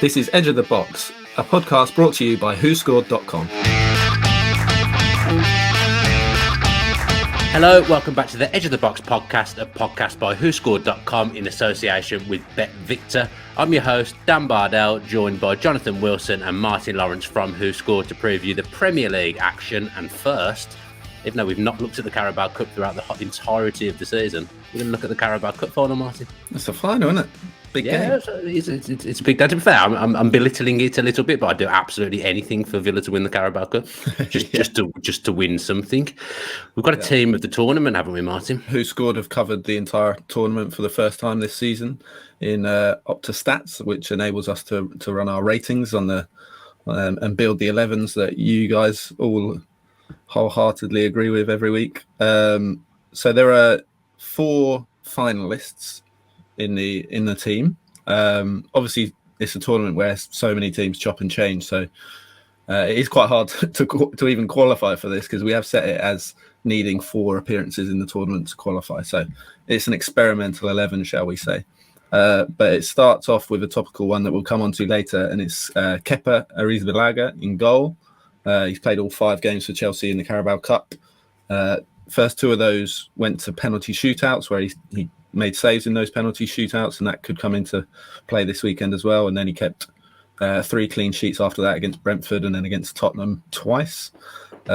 This is Edge of the Box, a podcast brought to you by WhoScored.com. Hello, welcome back to the Edge of the Box podcast, a podcast by WhoScored.com in association with Bet Victor. I'm your host, Dan Bardell, joined by Jonathan Wilson and Martin Laurence from WhoScored to preview the Premier League action. And first, even though we've not looked at the Carabao Cup throughout the entirety of the season, we're going to look at the Carabao Cup final, Martin. It's the final, isn't it? Big game. It's a big day. To be fair, I'm belittling it a little bit, but I'd do absolutely anything for Villa to win the Carabao Cup, just to win something. We've got a team of the tournament, haven't we, Martin? WhoScored have covered the entire tournament for the first time this season in Opta Stats, which enables us to run our ratings on the and build the 11s that you guys all wholeheartedly agree with every week. So there are 4 finalists in the team. Obviously it's a tournament where so many teams chop and change, so it is quite hard to even qualify for this, because we have set it as needing 4 appearances in the tournament to qualify. So it's an experimental 11, shall we say. But it starts off with a topical one that we'll come on to later, and it's Kepa Arrizabalaga in goal. He's played all 5 games for Chelsea in the Carabao Cup. First 2 of those went to penalty shootouts, where he made saves in those penalty shootouts, and that could come into play this weekend as well. And then he kept 3 clean sheets after that against Brentford and then against Tottenham twice.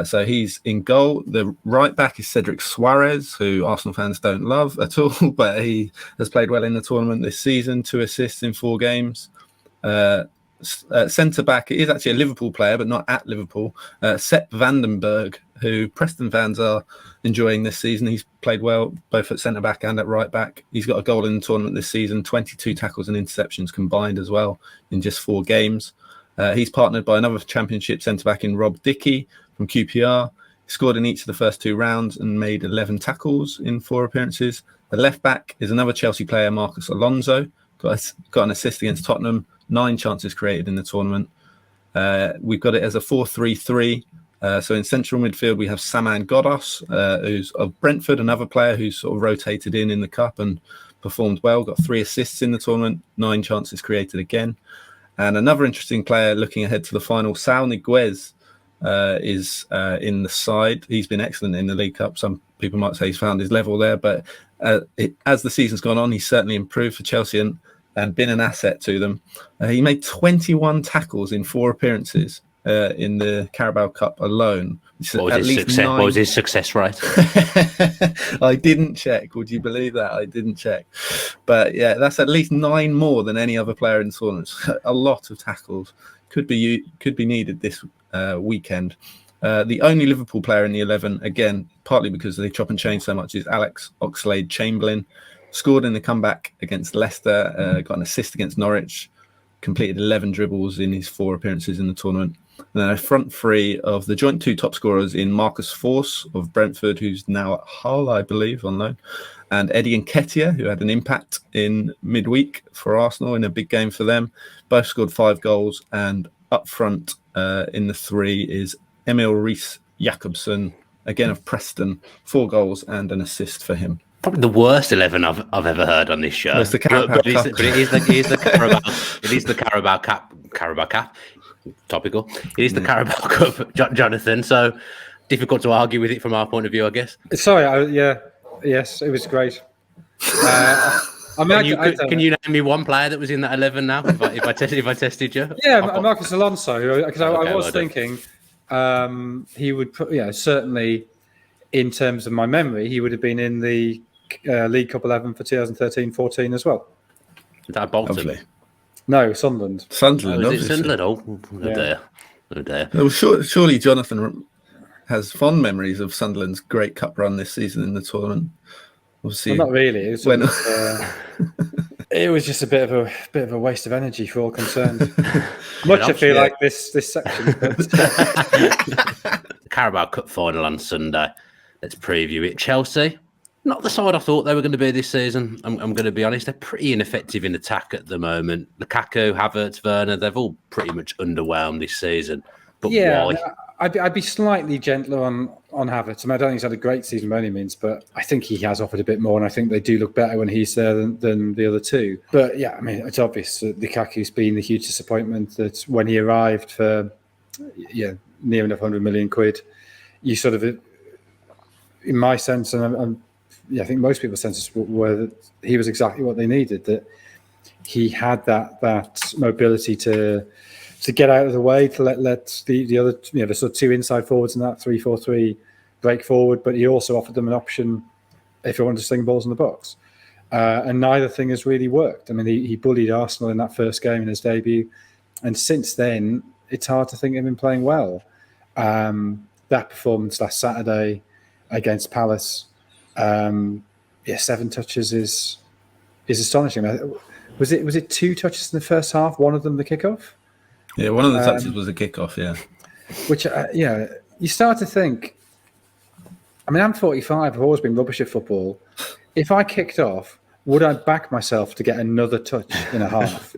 So he's in goal. The right back is Cedric Suarez, who Arsenal fans don't love at all, but he has played well in the tournament this season, 2 assists in 4 games. Centre back is actually a Liverpool player, but not at Liverpool. Sepp Vandenberg, who Preston fans are enjoying this season. He's played well both at centre back and at right back. He's got a goal in the tournament this season, 22 tackles and interceptions combined as well in just 4 games. He's partnered by another Championship centre back in Rob Dickey from QPR. He scored in each of the first 2 rounds and made 11 tackles in 4 appearances. The left back is another Chelsea player, Marcus Alonso. Got an assist against Tottenham, 9 chances created in the tournament. We've got it as a 4-3-3. So in central midfield, we have Saman Ghoddos, who's of Brentford, another player who's sort of rotated in the cup and performed well. Got 3 assists in the tournament, 9 chances created again. And another interesting player looking ahead to the final, Sal Niguez, is in the side. He's been excellent in the League Cup. Some people might say he's found his level there, but as the season's gone on, he's certainly improved for Chelsea and been an asset to them. He made 21 tackles in 4 appearances in the Carabao Cup alone. What was his success rate? I didn't check. Would you believe that? I didn't check. But yeah, that's at least 9 more than any other player in the tournament. A lot of tackles could be needed this weekend. The only Liverpool player in the 11, again, partly because they chop and change so much, is Alex Oxlade-Chamberlain. Scored in the comeback against Leicester, got an assist against Norwich, completed 11 dribbles in his 4 appearances in the tournament. And then a front 3 of the joint 2 top scorers in Marcus Forss of Brentford, who's now at Hull, I believe, on loan, and Eddie Nketiah, who had an impact in midweek for Arsenal in a big game for them. Both scored 5 goals, and up front in the 3 is Emil Rees-Jacobsen, again of Preston, 4 goals and an assist for him. Probably the worst 11 I've ever heard on this show. Well, it's the Carabao Cup. It is the Carabao. It is the Carabao Cup. Carabao Cup. Topical. It is the Carabao Cup, Jonathan. So difficult to argue with it from our point of view, I guess. Sorry. Yes, it was great. Can you name me one player that was in that 11 now? If I tested you. Yeah, Marcus Alonso. Because I was thinking he would certainly, in terms of my memory, he would have been in the League Cup 11 for 2013-14 as well. Is that Bolton? Lovely. No, Sunderland. Sunderland, obviously. Sunderland? Oh, no dare. Well, surely Jonathan has fond memories of Sunderland's great cup run this season in the tournament. Obviously, not really. It was just a bit of a waste of energy for all concerned. I feel like this section. The Carabao Cup final on Sunday. Let's preview it. Chelsea, not the side I thought they were going to be this season. I'm going to be honest. They're pretty ineffective in attack at the moment. Lukaku, Havertz, Werner, they've all pretty much underwhelmed this season. But why? I'd be slightly gentler on Havertz. I mean, I don't think he's had a great season by any means, but I think he has offered a bit more, and I think they do look better when he's there than the other two. But yeah, I mean, it's obvious that Lukaku's been the huge disappointment. That when he arrived for near enough 100 million quid, you sort of, in my sense, and I think most people's senses were that he was exactly what they needed. That he had that mobility to get out of the way, to let the other, the sort of two inside forwards in that 3-4-3 break forward, but he also offered them an option if they wanted to sling balls in the box. And neither thing has really worked. I mean, he bullied Arsenal in that first game in his debut, and since then, it's hard to think of him playing well. That performance last Saturday against Palace, 7 touches is astonishing. Was it 2 touches in the first half? One of them the kickoff. Yeah, one of the touches was a kickoff. Yeah, which you start to think. I mean, I'm 45. I've always been rubbish at football. If I kicked off, would I back myself to get another touch in a half?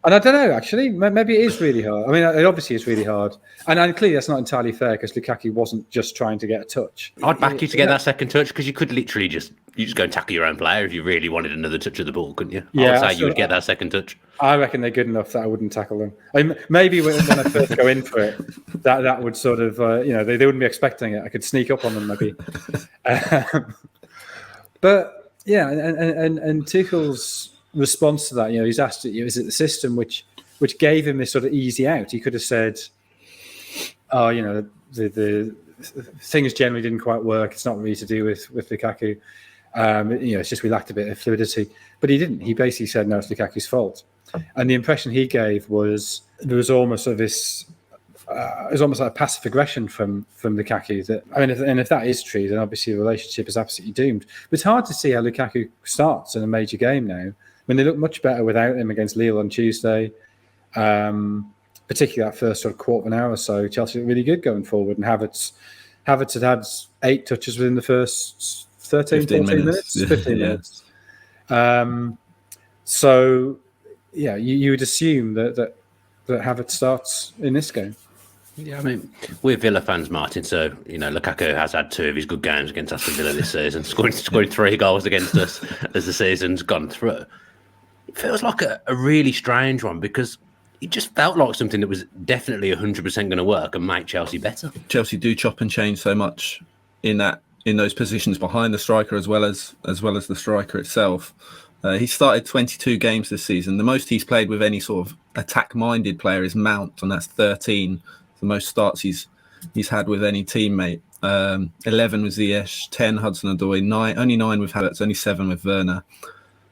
And I don't know, actually. Maybe it is really hard. I mean, it obviously is really hard. And clearly that's not entirely fair because Lukaku wasn't just trying to get a touch. I'd back you to get that second touch because you could literally just go and tackle your own player if you really wanted another touch of the ball, couldn't you? Yeah, I would say you would get that second touch. I reckon they're good enough that I wouldn't tackle them. I mean, maybe when I first go in for it, that would sort of, they wouldn't be expecting it. I could sneak up on them maybe. But yeah, and Tuchel's response to that, he's asked, is it the system which gave him this sort of easy out? He could have said, the things generally didn't quite work. It's not really to do with Lukaku. It's just we lacked a bit of fluidity. But he didn't. He basically said, no, it's Lukaku's fault. And the impression he gave was there was almost sort of this. It was almost like a passive aggression from Lukaku. That, I mean, if that is true, then obviously the relationship is absolutely doomed. But it's hard to see how Lukaku starts in a major game now. I mean, they look much better without him against Lille on Tuesday. Particularly that first sort of quarter of an hour or so, Chelsea looked really good going forward. And Havertz had 8 touches within the first 13, 14 minutes. 15 minutes. So, yeah, you would assume that Havertz starts in this game. Yeah, I mean, we're Villa fans, Martin, so, Lukaku has had 2 of his good games against Aston Villa this season, scoring 3 goals against us as the season's gone through. It feels like a really strange one because it just felt like something that was definitely 100% going to work and make Chelsea better. Chelsea do chop and change so much in those positions behind the striker as well as the striker itself. He started 22 games this season. The most he's played with any sort of attack-minded player is Mount, and that's 13. The most starts he's had with any teammate. 11 with Ziyech, 10 Hudson-Odoi, only 9 with Havertz, only 7 with Werner.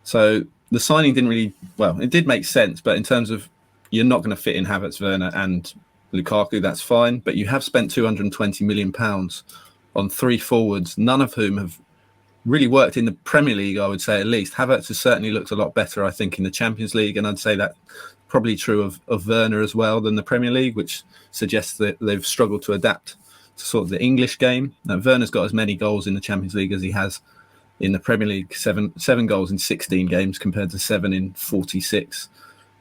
So the signing didn't really, it did make sense, but in terms of you're not going to fit in Havertz, Werner and Lukaku, that's fine. But you have spent £220 million on 3 forwards, none of whom have really worked in the Premier League, I would say at least. Havertz has certainly looked a lot better, I think, in the Champions League, and I'd say that probably true of Werner as well than the Premier League, which suggests that they've struggled to adapt to sort of the English game. Now, Werner's got as many goals in the Champions League as he has in the Premier League, 7 goals in 16 games compared to 7 in 46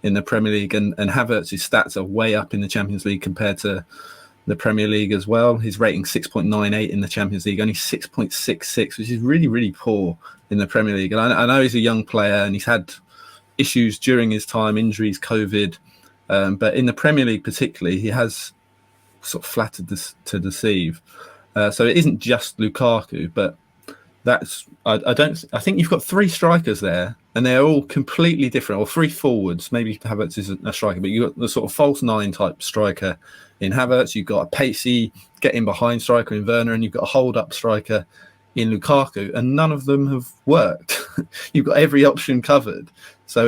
in the Premier League, and Havertz's stats are way up in the Champions League compared to the Premier League as well. His rating 6.98 in the Champions League, only 6.66, which is really, really poor in the Premier League. And I know he's a young player and he's had issues during his time, injuries, COVID, but in the Premier League particularly, he has sort of flattered to deceive. So it isn't just Lukaku, but that's I think you've got 3 strikers there, and they're all completely different, or 3 forwards. Maybe Havertz isn't a striker, but you've got the sort of false 9 type striker in Havertz. You've got a pacey, get in behind striker in Werner, and you've got a hold up striker in Lukaku, and none of them have worked. You've got every option covered. So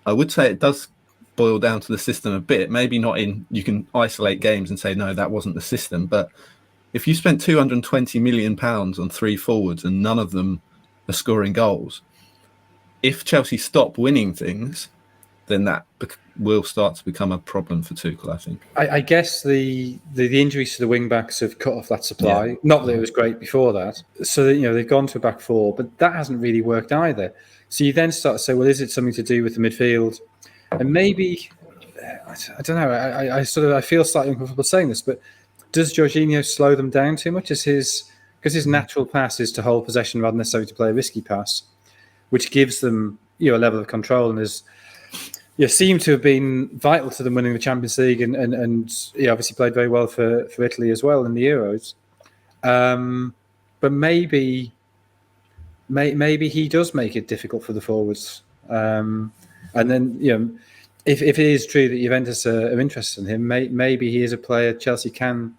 I would say it does boil down to the system a bit. Maybe not you can isolate games and say, no, that wasn't the system. But if you spent £220 million on 3 forwards and none of them are scoring goals, if Chelsea stop winning things, then that will start to become a problem for Tuchel, I think. I guess the injuries to the wing-backs have cut off that supply. Yeah. Not that it was great before that. So, they've gone to a back 4, but that hasn't really worked either. So you then start to say, well, is it something to do with the midfield? And maybe I don't know. I feel slightly uncomfortable saying this, but does Jorginho slow them down too much? Because his natural pass is to hold possession rather than necessarily to play a risky pass, which gives them a level of control and seem to have been vital to them winning the Champions League and he obviously played very well for Italy as well in the Euros. But maybe he does make it difficult for the forwards. And then, if it is true that Juventus are interested in him, maybe he is a player Chelsea can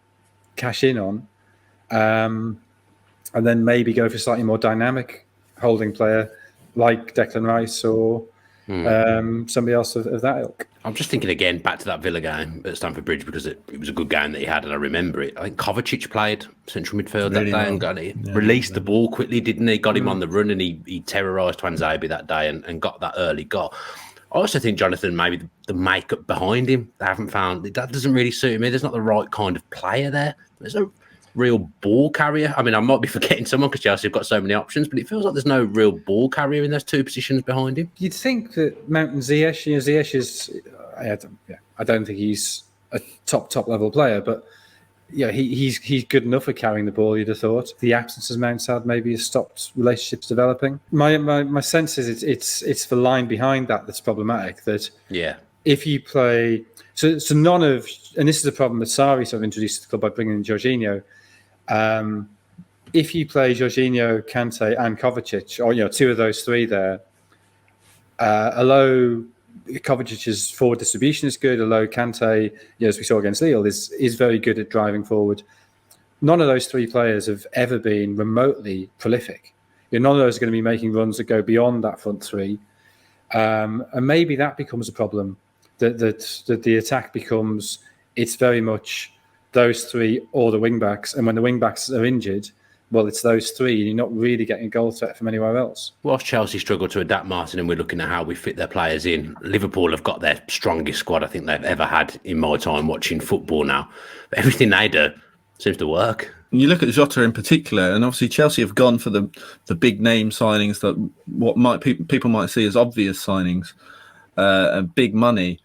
cash in on, and then maybe go for a slightly more dynamic holding player like Declan Rice or somebody else of that ilk. I'm just thinking again back to that Villa game at Stamford Bridge because it was a good game that he had and I remember it. I think Kovacic played central midfield that day and released the ball quickly, didn't he? Got him on the run and he terrorised Twanzebe that day and got that early goal. I also think, Jonathan, maybe the makeup behind him, they haven't found, that doesn't really suit me. There's not the right kind of player there. There's no real ball carrier. I mean, I might be forgetting someone because Chelsea have got so many options, but it feels like there's no real ball carrier in those two positions behind him. You'd think that Mount and Ziyech, Ziyech is, I don't think he's a top level player, but he's good enough for carrying the ball, you'd have thought. The absence of Mount's had maybe has stopped relationships developing. My sense is it's the line behind that's problematic. That if you play so none of, and this is a problem that Sarri sort of introduced to the club by bringing in Jorginho. If you play Jorginho, Kante, and Kovacic, or two of those three there, although Kovacic's forward distribution is good, although Kante, as we saw against Lille, is very good at driving forward. None of those three players have ever been remotely prolific. None of those are going to be making runs that go beyond that front three, and maybe that becomes a problem. That the attack becomes, it's very much those three or the wing backs, and when the wing backs are injured, well, it's those three, and you're not really getting a goal threat from anywhere else. Whilst Chelsea struggle to adapt, Martin, and we're looking at how we fit their players in, Liverpool have got their strongest squad I think they've ever had in my time watching football now. But everything they do seems to work. You look at Jota in particular, and obviously Chelsea have gone for the big name signings that people might see as obvious signings, and big money.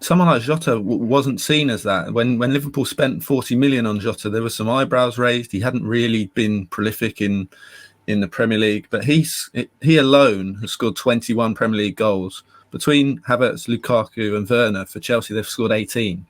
Someone like Jota wasn't seen as that. When Liverpool spent 40 million on Jota, there were some eyebrows raised. He hadn't really been prolific in the Premier League, but he alone has scored 21 Premier League goals. Between Havertz, Lukaku and Werner for Chelsea, they've scored 18.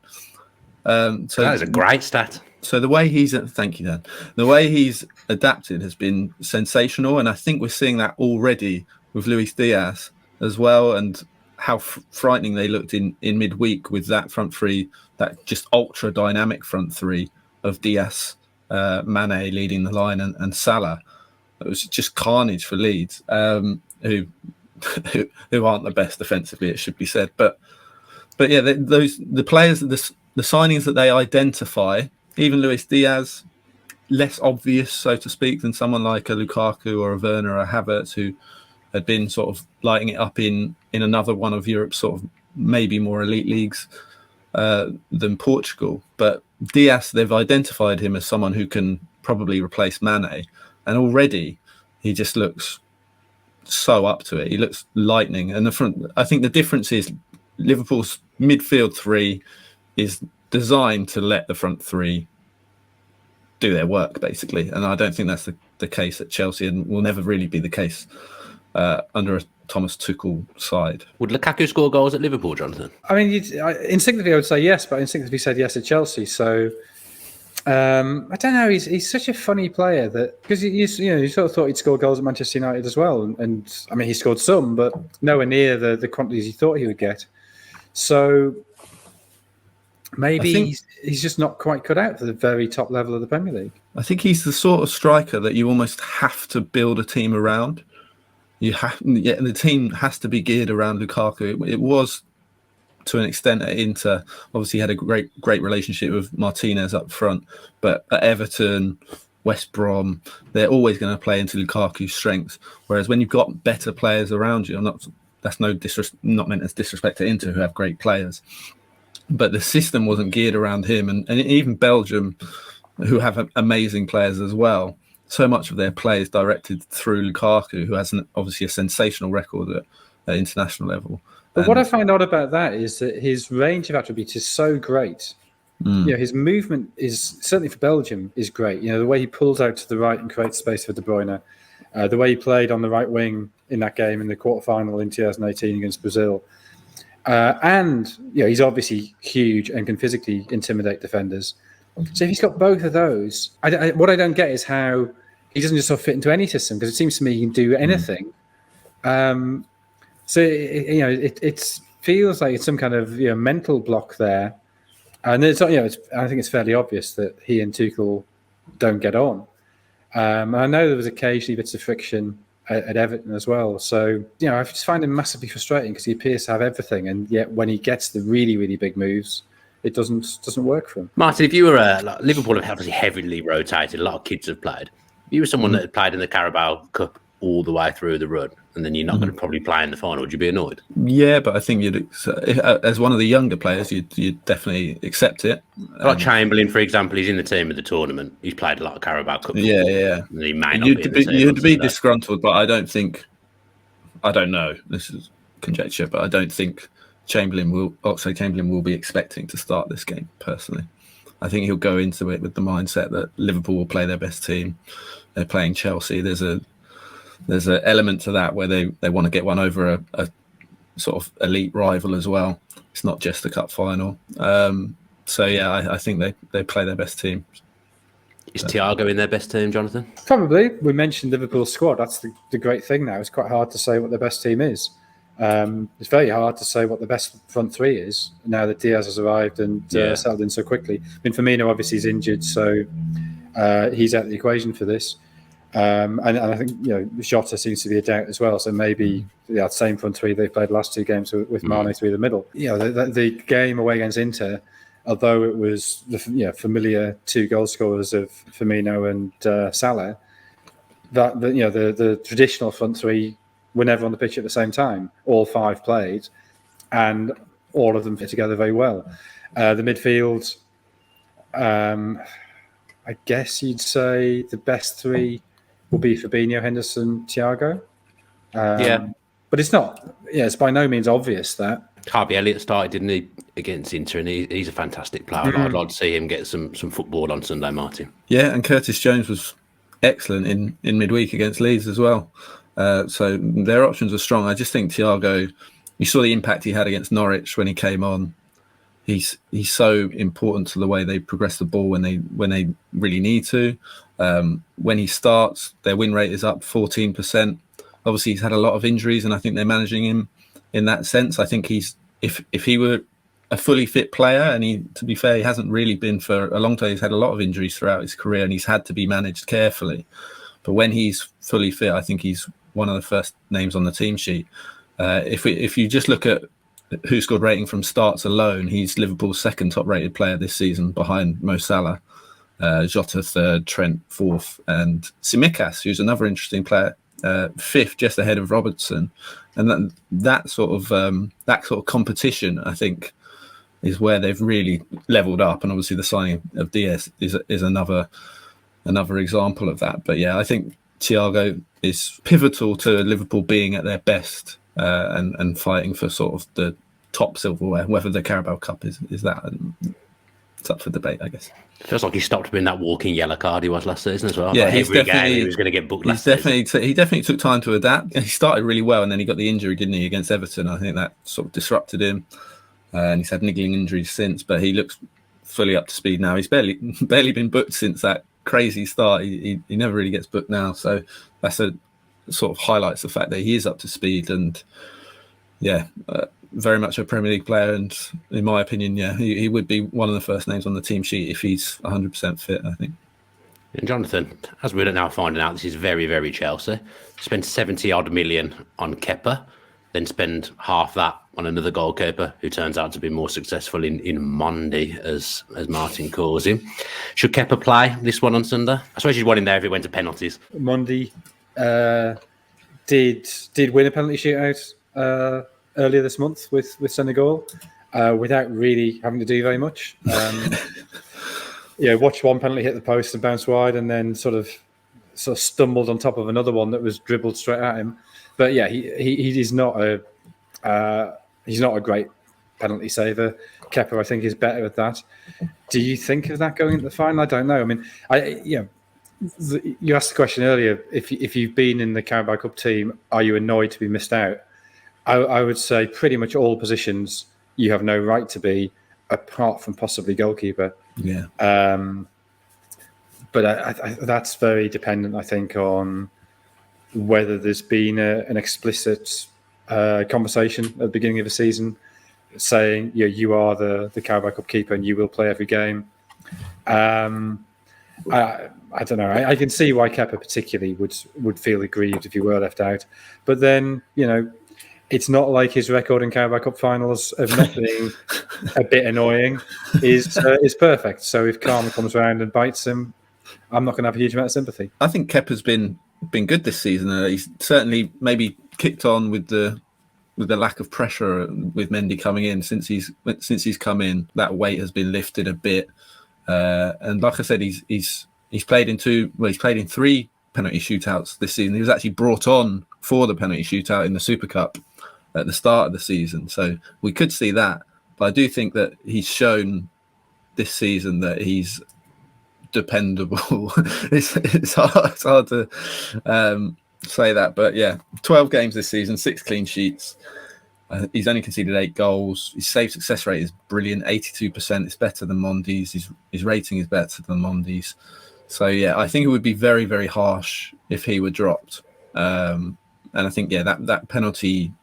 So that is a great stat. So the way thank you, Dan. The way he's adapted has been sensational, and I think we're seeing that already with Luis Diaz as well, and how frightening they looked in midweek with that front three, that just ultra dynamic front three of Diaz, Mane leading the line, and Salah. It was just carnage for Leeds, who aren't the best defensively, it should be said. But yeah, the players, the signings that they identify, even Luis Diaz, less obvious, so to speak, than someone like a Lukaku or a Werner or a Havertz, who had been sort of lighting it up in another one of Europe's sort of maybe more elite leagues than Portugal. But Diaz, they've identified him as someone who can probably replace Mane. And already he just looks so up to it. He looks lightning. And I think the difference is Liverpool's midfield three is designed to let the front three do their work, basically. And I don't think that's the case at Chelsea, and will never really be the case under a Thomas Tuchel side. Would Lukaku score goals at Liverpool, Jonathan? I mean, instinctively I would say yes, but I instinctively said yes at Chelsea. So I don't know. He's such a funny player that, because you sort of thought he'd score goals at Manchester United as well, and I mean he scored some, but nowhere near the quantities he thought he would get. So maybe he's just not quite cut out for the very top level of the Premier League. I think he's the sort of striker that you almost have to build a team around. The team has to be geared around Lukaku. It was to an extent at Inter. Obviously, he had a great relationship with Martinez up front, but at Everton, West Brom, they're always going to play into Lukaku's strengths. Whereas when you've got better players around you, that's not meant as disrespect to Inter, who have great players, but the system wasn't geared around him, and even Belgium, who have amazing players as well. So much of their play is directed through Lukaku, who has obviously a sensational record at international level. But what I find odd about that is that his range of attributes is so great. His movement is, certainly for Belgium, is great. The way he pulls out to the right and creates space for De Bruyne, the way he played on the right wing in that game in the quarterfinal in 2018 against Brazil. And he's obviously huge and can physically intimidate defenders. So if he's got both of those, what I don't get is how he doesn't just sort of fit into any system, because it seems to me he can do anything. So it feels like it's some kind of mental block there, and I think it's fairly obvious that he and Tuchel don't get on. I know there was occasionally bits of friction at Everton as well. So I just find him massively frustrating, because he appears to have everything, and yet when he gets the really, really big moves, it doesn't work for him. Martin, if you were Liverpool have obviously heavily rotated, a lot of kids have played. If you were someone that had played in the Carabao Cup all the way through the run, and then you're not going to probably play in the final, would you be annoyed? Yeah, but I think as one of the younger players, you'd definitely accept it. Like Chamberlain, for example, he's in the team of the tournament. He's played a lot of Carabao Cup. Yeah. He may not you'd be disgruntled, but I don't know. This is conjecture, but I don't think Oxlade Chamberlain will be expecting to start this game, personally. I think he'll go into it with the mindset that Liverpool will play their best team. They're playing Chelsea. There's an element to that where they want to get one over a sort of elite rival as well. It's not just a cup final. I think they play their best team. Is Thiago in their best team, Jonathan? Probably. We mentioned Liverpool's squad. That's the great thing now. It's quite hard to say what their best team is. It's very hard to say what the best front three is now that Diaz has arrived and settled in so quickly. I mean, Firmino obviously is injured, so he's out of the equation for this. And I think Jota seems to be a doubt as well. So maybe that same front three they played the last two games with Mane through the middle. The game away against Inter, although it was the familiar two goal scorers of Firmino and Salah, that the traditional front three were never on the pitch at the same time. All five played, and all of them fit together very well. The midfield, I guess you'd say the best three will be Fabinho, Henderson, Thiago. But it's not. It's by no means obvious that. Harvey Elliott started, didn't he, against Inter, and he's a fantastic player. I'd like to see him get some football on Sunday, Martin. Yeah, and Curtis Jones was excellent in midweek against Leeds as well. So their options are strong. I just think Thiago, you saw the impact he had against Norwich when he came on. He's so important to the way they progress the ball when they really need to. When he starts, their win rate is up 14%. Obviously, he's had a lot of injuries, and I think they're managing him in that sense. I think if he were a fully fit player, and to be fair, he hasn't really been for a long time. He's had a lot of injuries throughout his career, and he's had to be managed carefully. But when he's fully fit, I think he's one of the first names on the team sheet. If you just look at WhoScored rating from starts alone, he's Liverpool's second top rated player this season, behind Mo Salah, Jota third, Trent fourth, and Tsimikas, who's another interesting player, fifth, just ahead of Robertson. And that sort of competition, I think, is where they've really leveled up. And obviously the signing of Diaz is another example of that. But yeah, I think Thiago is pivotal to Liverpool being at their best and fighting for sort of the top silverware. Whether the Carabao Cup is that, it's up for debate, I guess. Feels like he stopped being that walking yellow card he was last season as well. Yeah, like he's every game he was going to get booked last season. He definitely took time to adapt. He started really well, and then he got the injury, didn't he, against Everton? I think that sort of disrupted him, and he's had niggling injuries since. But he looks fully up to speed now. He's barely been booked since that crazy start. He never really gets booked now, so that's a sort of highlights the fact that he is up to speed and very much a Premier League player. And in my opinion, he would be one of the first names on the team sheet if he's 100% fit, I think. And Jonathan, as we're now finding out, this is very, very Chelsea. Spend 70 odd million on Kepa, then spend half that on another goalkeeper who turns out to be more successful in Mondi, as Martin calls him. Should Kepa play this one on Sunday? I suppose you'd want him there if it went to penalties. Mondi did win a penalty shootout earlier this month with Senegal without really having to do very much. Watched one penalty hit the post and bounce wide, and then sort of stumbled on top of another one that was dribbled straight at him. But yeah, he is not a He's not a great penalty saver. Kepa, I think, is better at that. Do you think of that going into the final? I don't know. I mean, you asked the question earlier, if you've been in the Carabao Cup team, are you annoyed to be missed out? I would say pretty much all positions you have no right to be, apart from possibly goalkeeper. Yeah. But that's very dependent, I think, on whether there's been an explicit conversation at the beginning of the season saying, you are the Carabao Cup keeper and you will play every game. I don't know. I can see why Kepa particularly would feel aggrieved if he were left out. But then, it's not like his record in Carabao Cup finals of not being a bit annoying is perfect. So if karma comes around and bites him, I'm not going to have a huge amount of sympathy. I think Kepa's been good this season. He's certainly maybe kicked on with the lack of pressure with Mendy coming in. Since he's come in, that weight has been lifted a bit. And like I said, he's played in 3 penalty shootouts this season. He was actually brought on for the penalty shootout in the Super Cup at the start of the season, so we could see that. But I do think that he's shown this season that he's dependable. it's hard to say that, but yeah, 12 games this season, 6 clean sheets. He's only conceded 8 goals. His save success rate is brilliant, 82%. It's better than Mondi's. His rating is better than Mondi's. So yeah, I think it would be very, very harsh if he were dropped. And I think that penalty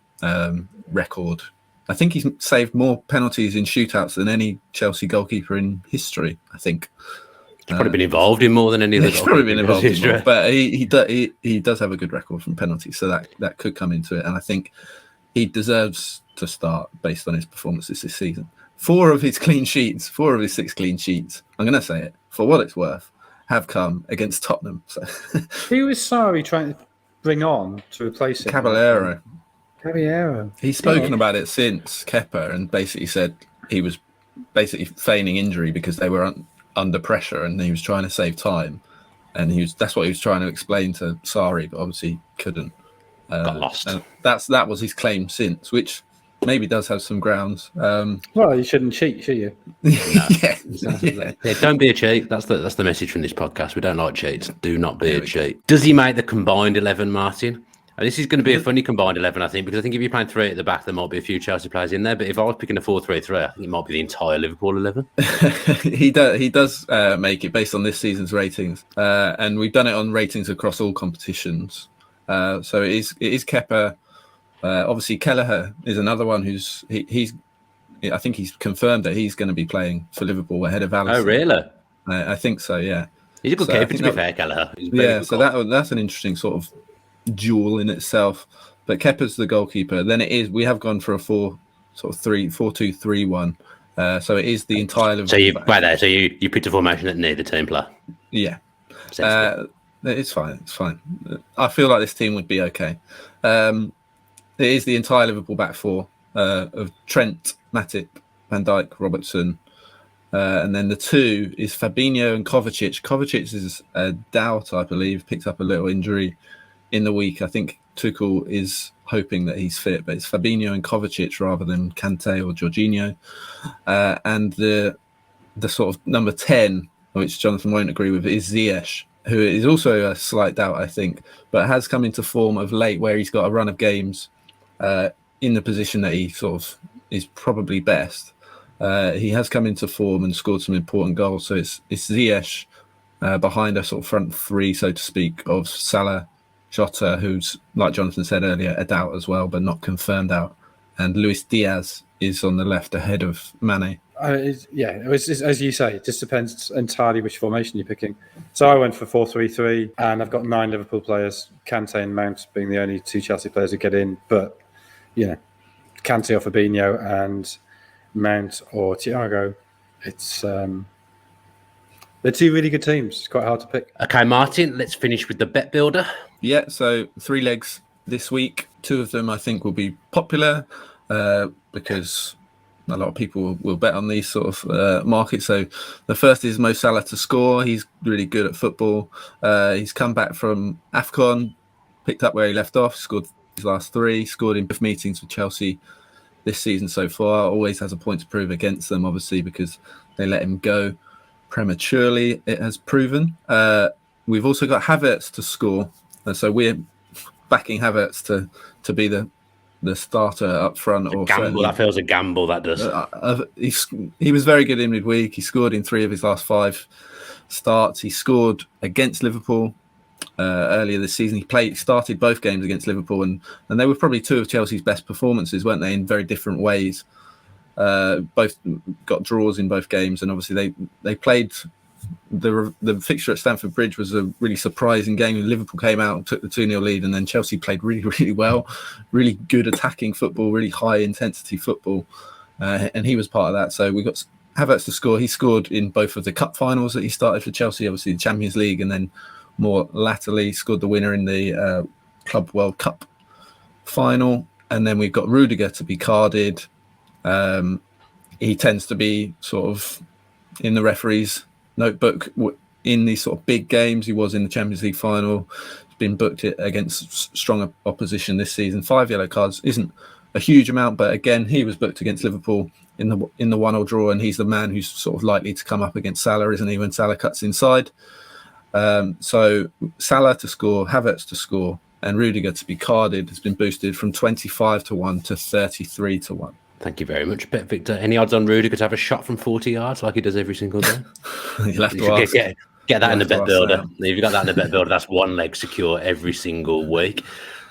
record. I think he's saved more penalties in shootouts than any Chelsea goalkeeper in history. I think he's probably been involved in more than any other. He's probably been involved in more, but he does have a good record from penalties, so that could come into it. And I think he deserves to start based on his performances this season. 4 of his 6 clean sheets, I'm going to say it for what it's worth, have come against Tottenham. So. Who was Sarri trying to bring on to replace him? Caballero. He's spoken about it since Kepa and basically said he was basically feigning injury because they were under pressure and he was trying to save time. And that's what he was trying to explain to Sarri, but obviously couldn't. Got lost. That was his claim since, which maybe does have some grounds. Well, you shouldn't cheat, should you? No. Yeah, don't be a cheat. That's the message from this podcast. We don't like cheats. Do not be a cheat. Does he make the combined 11, Martin? And this is going to be a funny combined 11, I think, because I think if you're playing 3 at the back, there might be a few Chelsea players in there. But if I was picking a 4-3-3, I think it might be the entire Liverpool 11. He does make it based on this season's ratings, and we've done it on ratings across all competitions. So it is Kepa. Obviously, Kelleher is another one who's I think he's confirmed that he's going to be playing for Liverpool ahead of Alisson. Oh, really? I think so. Yeah, he's a good keeper, to be fair, Kelleher. Yeah, so that's an interesting sort of duel in itself. But Kepa's the goalkeeper. Then we have gone for a 4-2-3-1. So it is the entire Liverpool. So you picked a formation that neither team play. Yeah. It's fine. I feel like this team would be okay. It is the entire Liverpool back 4 of Trent, Matip, Van Dijk, Robertson. And then the 2 is Fabinho and Kovacic. Kovacic is a doubt, I believe, picked up a little injury in the week. I think Tuchel is hoping that he's fit, but it's Fabinho and Kovacic rather than Kante or Jorginho. And the sort of number 10, which Jonathan won't agree with, is Ziyech, who is also a slight doubt, I think, but has come into form of late where he's got a run of games in the position that he sort of is probably best. He has come into form and scored some important goals. So it's Ziyech behind a sort of front 3, so to speak, of Salah, Jota, who's, like Jonathan said earlier, a doubt as well, but not confirmed out. And Luis Diaz is on the left ahead of Mane. As you say, it just depends entirely which formation you're picking. So I went for 4-3-3, and I've got 9 Liverpool players, Kante and Mount being the only 2 Chelsea players who get in. But, Kante or Fabinho and Mount or Thiago, it's they're 2 really good teams. It's quite hard to pick. Okay, Martin, let's finish with the bet builder. Yeah, so 3 legs this week. 2 of them I think will be popular because a lot of people will bet on these sort of markets. So the first is Mo Salah to score. He's really good at football. He's come back from AFCON, picked up where he left off, scored his last 3, scored in both meetings for Chelsea this season so far. Always has a point to prove against them, obviously, because they let him go prematurely, it has proven. We've also got Havertz to score. So we're backing Havertz to be the starter up front. Or gamble. That feels a gamble, that does. He was very good in midweek. He scored in 3 of his last 5 starts. He scored against Liverpool earlier this season. He started both games against Liverpool, and they were probably 2 of Chelsea's best performances, weren't they, in very different ways. Both got draws in both games, and obviously they played. The fixture at Stamford Bridge was a really surprising game. Liverpool came out and took the 2-0 lead, and then Chelsea played really, really well, really good attacking football, really high intensity football, and he was part of that. So we got Havertz to score. He scored in both of the cup finals that he started for Chelsea, obviously the Champions League, and then more latterly scored the winner in the Club World Cup final. And then we've got Rudiger to be carded. He tends to be sort of in the referee's notebook in these sort of big games. He was in the Champions League final. He's been booked against strong opposition this season. 5 yellow cards isn't a huge amount, but again, he was booked against Liverpool in the 1-1 draw, and he's the man who's sort of likely to come up against Salah, isn't he, when Salah cuts inside. So Salah to score, Havertz to score, and Rudiger to be carded has been boosted from 25-1 to 33-1. Thank you very much, Bet Victor. Any odds on Rudiger to have a shot from 40 yards like he does every single day? You'll have to ask. Get that in the bet builder. If you've got that in the bet builder, that's one leg secure every single week.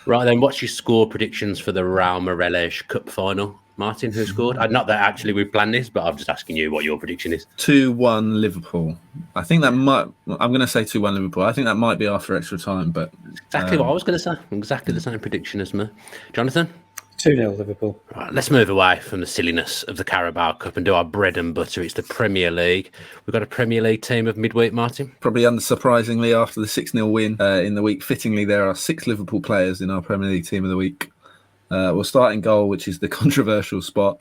Right then, what's your score predictions for the Real Morelos Cup final? Martin, who scored? Not that actually we've planned this, but I'm just asking you what your prediction is. 2-1 Liverpool. I think that might... I'm going to say 2-1 Liverpool. I think that might be after extra time, but... Exactly what I was going to say. Exactly the same prediction as me. Jonathan? 2-0 Liverpool. Right, let's move away from the silliness of the Carabao Cup and do our bread and butter. It's the Premier League. We've got a Premier League team of midweek, Martin. Probably unsurprisingly, after the 6-0 win in the week, fittingly, there are 6 Liverpool players in our Premier League team of the week. We'll start in goal, which is the controversial spot,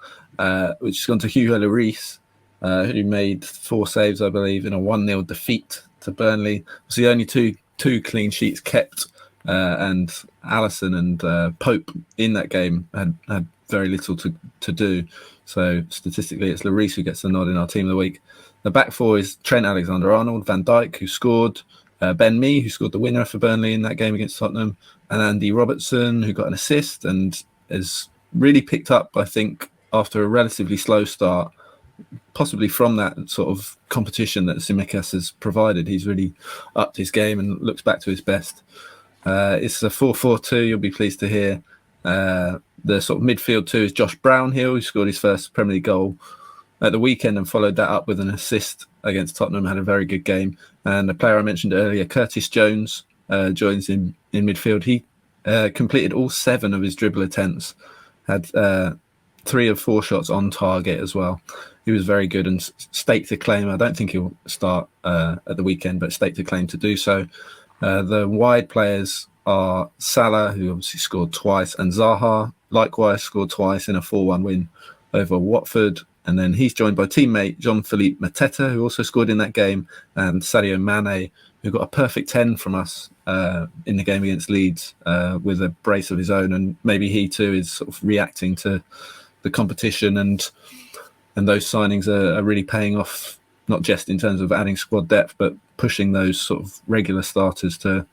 which has gone to Hugo Lloris, who made 4 saves, I believe, in a 1-0 defeat to Burnley. It was the only two clean sheets kept, and Alisson and Pope in that game had very little to do. So statistically, it's Lloris who gets the nod in our team of the week. The back 4 is Trent Alexander-Arnold, Van Dijk, who scored, Ben Mee, who scored the winner for Burnley in that game against Tottenham, and Andy Robertson, who got an assist and has really picked up, I think, after a relatively slow start, possibly from that sort of competition that Tsimikas has provided. He's really upped his game and looks back to his best. It's a 4-4-2, you'll be pleased to hear. The sort of midfield 2 is Josh Brownhill, who scored his first Premier League goal at the weekend and followed that up with an assist against Tottenham, had a very good game. And the player I mentioned earlier, Curtis Jones, joins in midfield. He completed all 7 of his dribble attempts, had 3 of 4 shots on target as well. He was very good and staked a claim. I don't think he'll start at the weekend, but staked a claim to do so. The wide players are Salah, who obviously scored twice, and Zaha, likewise, scored twice in a 4-1 win over Watford. And then he's joined by teammate Jean-Philippe Mateta, who also scored in that game, and Sadio Mane, who got a perfect 10 from us in the game against Leeds with a brace of his own. And maybe he too is sort of reacting to the competition, and those signings are really paying off, not just in terms of adding squad depth, but pushing those sort of regular starters to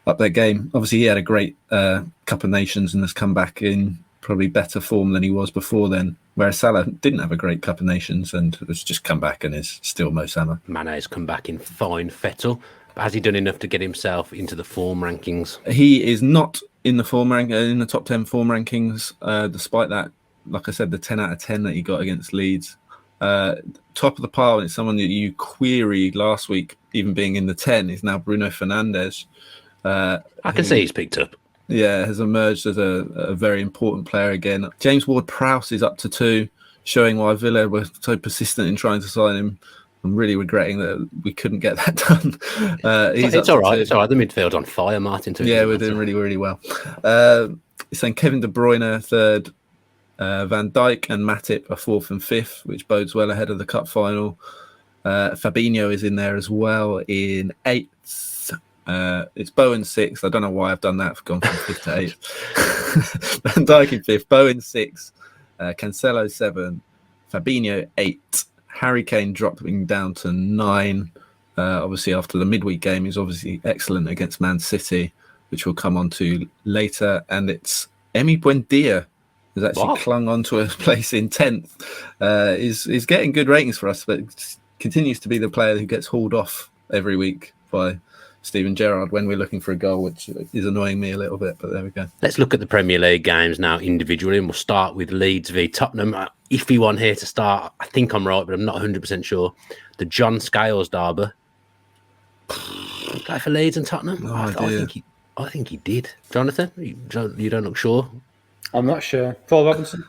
up their game. Obviously, he had a great Cup of Nations and has come back in probably better form than he was before then, whereas Salah didn't have a great Cup of Nations and has just come back and is still Mo Salah. Mane's come back in fine fettle, but has he done enough to get himself into the form rankings? He is not in the in the top 10 form rankings, despite that, like I said, the 10 out of 10 that he got against Leeds. Top of the pile, it's someone that you queried last week, even being in the 10, is now Bruno Fernandes. I can see he's picked up. Yeah, has emerged as a very important player again. James Ward-Prowse is up to 2, showing why Villa were so persistent in trying to sign him. I'm really regretting that we couldn't get that done. It's all right. It's all right. The midfield's on fire, Martin. Yeah, we're doing really, really well. He's saying Kevin De Bruyne 3rd, Van Dijk and Matip are 4th and 5th, which bodes well ahead of the cup final. Fabinho is in there as well in 8th. It's Bowen 6th. I don't know why I've done that. I've gone from 5th to 8th. Van Dijk in 5th, Bowen 6th, Cancelo 7, Fabinho 8, Harry Kane dropping down to 9. Obviously, after the midweek game, he's obviously excellent against Man City, which we'll come on to later. And it's Emi Buendia has actually clung on to a place in 10th. Is getting good ratings for us, but continues to be the player who gets hauled off every week by Steven Gerrard when we're looking for a goal, which is annoying me a little bit, but there we go. Let's look at the Premier League games now individually, and we'll start with Leeds v Tottenham. Iffy one here to start. I think I'm right, but I'm not 100% sure. The John Scales derby. Play for Leeds and Tottenham? No I think he did. Jonathan, you don't look sure? I'm not sure. Paul Robinson?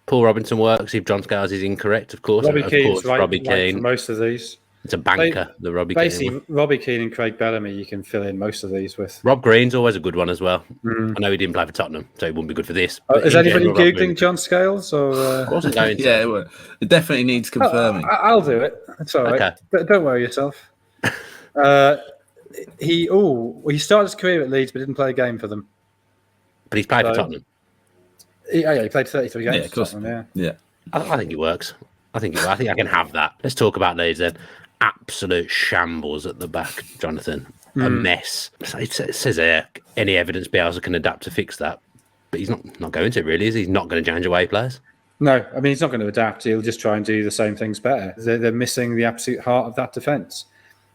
Paul Robinson works if John Scales is incorrect, of course. Robbie Keane's right, Robbie Keane. For most of these. It's a banker, the Robbie Keane. Basically, Robbie Keane and Craig Bellamy, you can fill in most of these with. Rob Green's always a good one as well. I know he didn't play for Tottenham, so he wouldn't be good for this. Is anybody Googling John Scales? Or, I wasn't going to. Yeah, it definitely needs confirming. I'll do it. It's all right. Okay. Don't worry yourself. He started his career at Leeds, but didn't play a game for them. But he's played for Tottenham. He played 33 games. Yeah, of course. Yeah. I think it works. I think I can have that. Let's talk about Leeds then. Absolute shambles at the back, Jonathan. A mess. It says there, any evidence Bielsa can adapt to fix that. But he's not going to, really, is he? He's not going to change away players. No, I mean, he's not going to adapt. He'll just try and do the same things better. They're missing the absolute heart of that defence.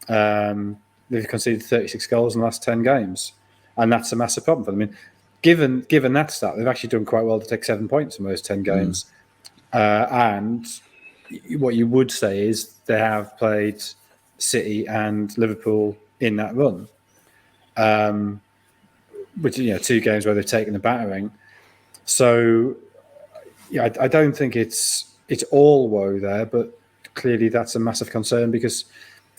They've conceded 36 goals in the last 10 games. And that's a massive problem for them. I mean, given that stat, they've actually done quite well to take 7 points from those 10 games. And what you would say is they have played City and Liverpool in that run, which 2 games where they've taken the battering. So, I don't think it's all woe there, but clearly that's a massive concern because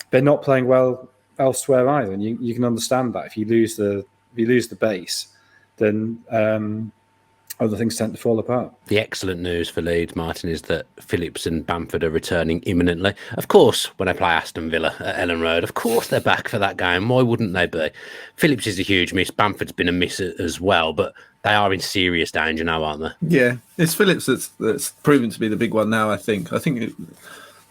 they're not playing well elsewhere either, and you can understand that if you lose the base, then other things tend to fall apart. The excellent news for Leeds, Martin, is that Phillips and Bamford are returning imminently. Of course, when they play Aston Villa at Ellen Road, of course they're back for that game. Why wouldn't they be? Phillips is a huge miss. Bamford's been a miss as well, but they are in serious danger now, aren't they? Yeah, it's Phillips that's proven to be the big one now, I think.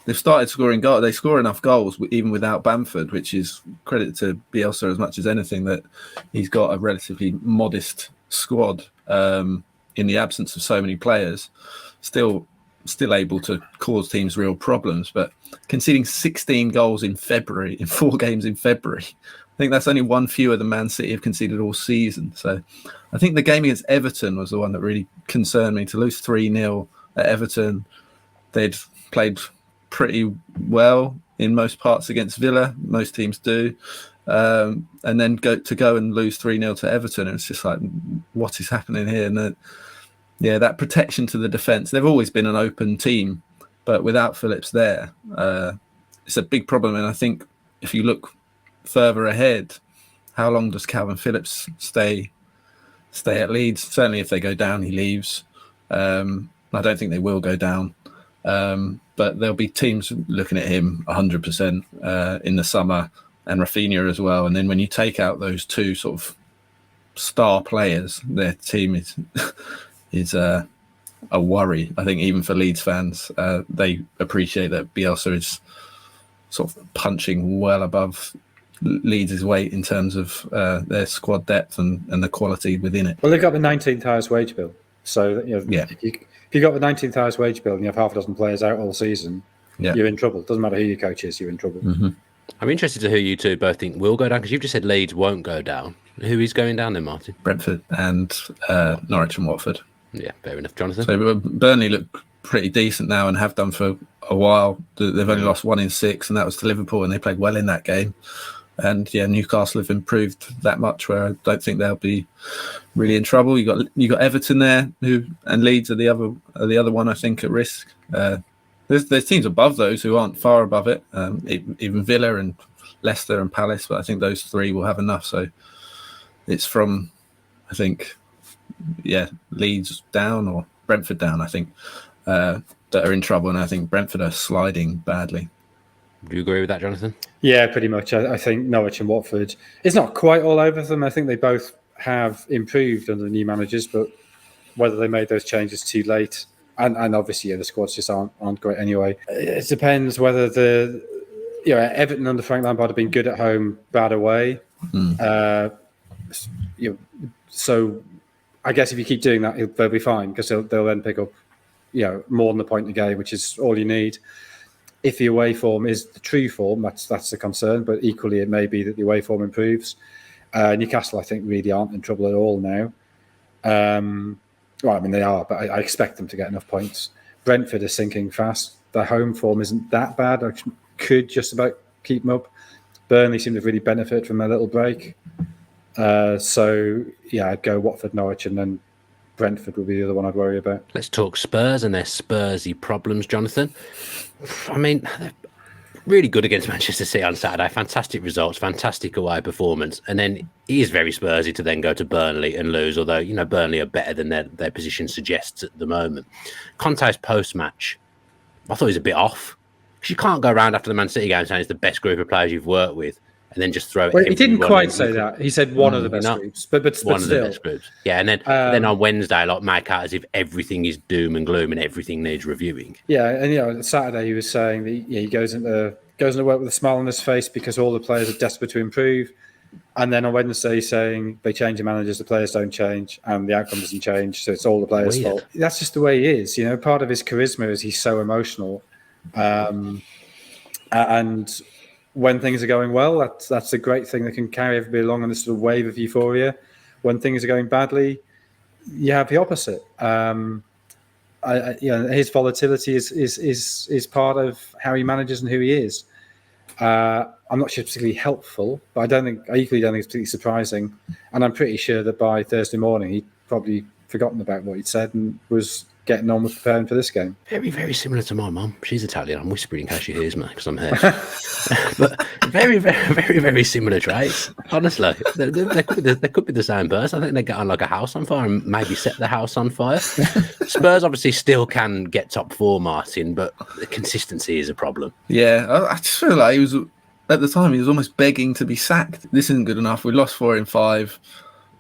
They've started scoring goals. They score enough goals even without Bamford, which is credit to Bielsa as much as anything, that he's got a relatively modest squad. In the absence of so many players, still able to cause teams real problems. But conceding 16 goals in February, in 4 games in February, I think that's only one fewer than Man City have conceded all season. So I think the game against Everton was the one that really concerned me. To lose 3-0 at Everton, they'd played pretty well in most parts against Villa. Most teams do. And then go and lose 3-0 to Everton. And it's just like, what is happening here? And that protection to the defence. They've always been an open team, but without Phillips there, it's a big problem. And I think if you look further ahead, how long does Calvin Phillips stay at Leeds? Certainly if they go down, he leaves. I don't think they will go down. But there'll be teams looking at him 100% in the summer, and Rafinha as well. And then when you take out those 2 sort of star players, their team is a worry. I think even for Leeds fans, they appreciate that Bielsa is sort of punching well above Leeds' weight in terms of their squad depth and the quality within it. Well, they've got the 19th highest wage bill. So if you got the 19th highest wage bill and you have half a dozen players out all season, you're in trouble. Doesn't matter who your coach is, you're in trouble. Mm-hmm. I'm interested to who you two both think will go down, because you've just said Leeds won't go down. Who is going down then, Martin? Brentford and Norwich and Watford. Yeah, fair enough. Jonathan? So Burnley look pretty decent now and have done for a while. They've only lost 1 in 6, and that was to Liverpool, and they played well in that game. And Newcastle have improved that much, where I don't think they'll be really in trouble. You got Everton there, and Leeds are the other one I think at risk. There's teams above those who aren't far above it, even Villa and Leicester and Palace, but I think those 3 will have enough. So it's from, I think, Leeds down or Brentford down, I think, that are in trouble, and I think Brentford are sliding badly. Do you agree with that, Jonathan? Yeah, pretty much. I think Norwich and Watford, it's not quite all over them. I think they both have improved under the new managers, but whether they made those changes too late, and obviously the squads just aren't great anyway. It depends whether Everton under Frank Lampard have been good at home, bad away. So I guess if you keep doing that, they'll be fine because they'll then pick up more than a point a game, which is all you need. If the away form is the true form, that's the concern. But equally, it may be that the away form improves. Newcastle, I think, really aren't in trouble at all now. Well, I mean, they are, but I expect them to get enough points. Brentford is sinking fast. Their home form isn't that bad. I could just about keep them up. Burnley seem to really benefit from their little break. So, I'd go Watford, Norwich, and then Brentford would be the other one I'd worry about. Let's talk Spurs and their Spursy problems, Jonathan. I mean, they're really good against Manchester City on Saturday. Fantastic results, fantastic away performance. And then it is very Spursy to then go to Burnley and lose, although, Burnley are better than their position suggests at the moment. Conte's post-match, I thought he was a bit off. Because you can't go around after the Man City game saying it's the best group of players you've worked with and then just throw it. Well, he didn't quite say that. He said one of the best groups, but one still. Of the best groups. Yeah, and then on Wednesday, make out as if everything is doom and gloom and everything needs reviewing. Yeah, and Saturday he was saying that he goes into work with a smile on his face because all the players are desperate to improve. And then on Wednesday, he's saying they change the managers, the players don't change, and the outcome doesn't change, so it's all the players' fault. That's just the way he is. Part of his charisma is he's so emotional. And when things are going well, that's a great thing that can carry everybody along on this sort of wave of euphoria. When things are going badly, you have the opposite. His volatility is part of how he manages and who he is. I'm not sure it's particularly helpful, but I equally don't think it's particularly surprising. And I'm pretty sure that by Thursday morning, he'd probably forgotten about what he'd said and was getting on with preparing for this game. Very, very similar to my mum. She's Italian. I'm whispering in case she hears me because I'm here. But very, very, very, very similar traits. Honestly, they could be the same person. I think they get on like a house on fire and maybe set the house on fire. Spurs obviously still can get top four, Martin, but the consistency is a problem. Yeah, I just feel like at the time he was almost begging to be sacked. This isn't good enough. We lost 4 in 5.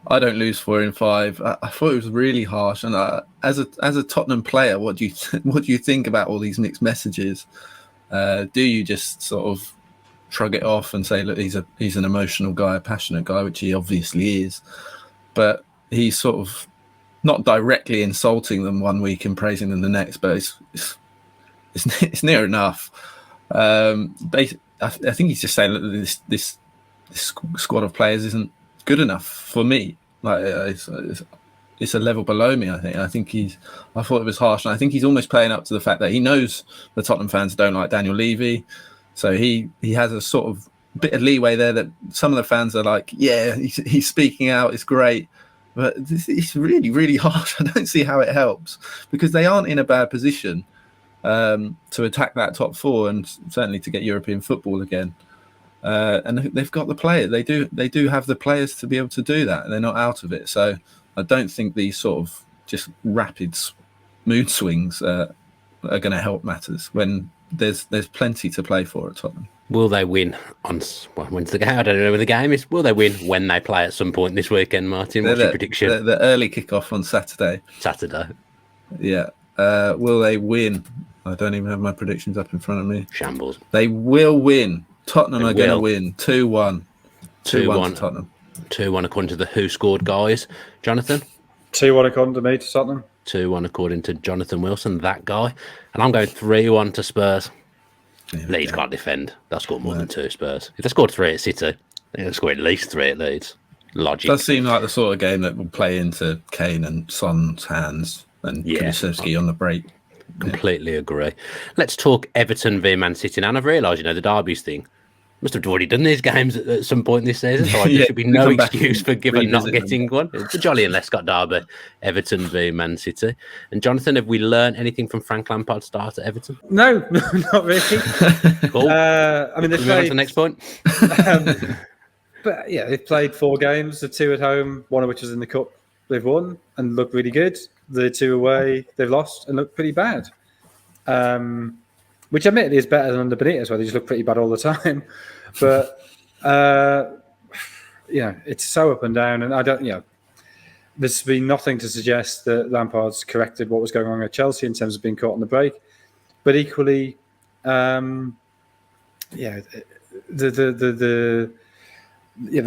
I don't lose 4 in 5. I thought it was really harsh. And as a Tottenham player, what do you think about all these mixed messages? Do you just sort of shrug it off and say, look, he's an emotional guy, a passionate guy, which he obviously is, but he's sort of not directly insulting them one week and praising them the next, but it's near enough. I think he's just saying, look, this squad of players isn't good enough for me. Like it's a level below me. I thought it was harsh, and I think he's almost playing up to the fact that he knows the Tottenham fans don't like Daniel Levy, so he has a sort of bit of leeway there that some of the fans are like, yeah, he's speaking out, it's great, but it's really, really harsh. I don't see how it helps because they aren't in a bad position to attack that top 4 and certainly to get European football again. And they've got the player. They do have the players to be able to do that, and they're not out of it. So I don't think these sort of just rapid mood swings are going to help matters when there's plenty to play for at Tottenham. Will they win when's the game? I don't know when the game is. Will they win when they play at some point this weekend, Martin? What's your prediction? The early kickoff on Saturday. Yeah. Will they win? I don't even have my predictions up in front of me. Shambles. They will win. Tottenham are going to win 2-1. 2-1 to Tottenham. 2-1 according to the WhoScored guys. Jonathan? 2-1 according to me to Tottenham. 2-1 according to Jonathan Wilson, that guy. And I'm going 3-1 to Spurs. Leeds can't defend. They'll score more than 2 Spurs. If they scored 3 at City, they'll score at least 3 at Leeds. Logic. Does seem like the sort of game that will play into Kane and Son's hands and Kulusevski on the break. Completely agree. Let's talk Everton v Man City. And I've realised, the derbies thing. Must have already done these games at some point this season. So there should be no excuse for given not getting one. It's a Jolly and Lescott derby, Everton v Man City. And Jonathan, have we learned anything from Frank Lampard's start at Everton? No, not really. Cool. I mean, they've played on to the next point. But yeah, they've played 4 games, the 2 at home, one of which was in the cup. They've won and looked really good. The 2 away, they've lost and looked pretty bad. which admittedly is better than under Benitez, where they just look pretty bad all the time. But it's so up and down, and I don't, there's been nothing to suggest that Lampard's corrected what was going on at Chelsea in terms of being caught on the break. But equally, the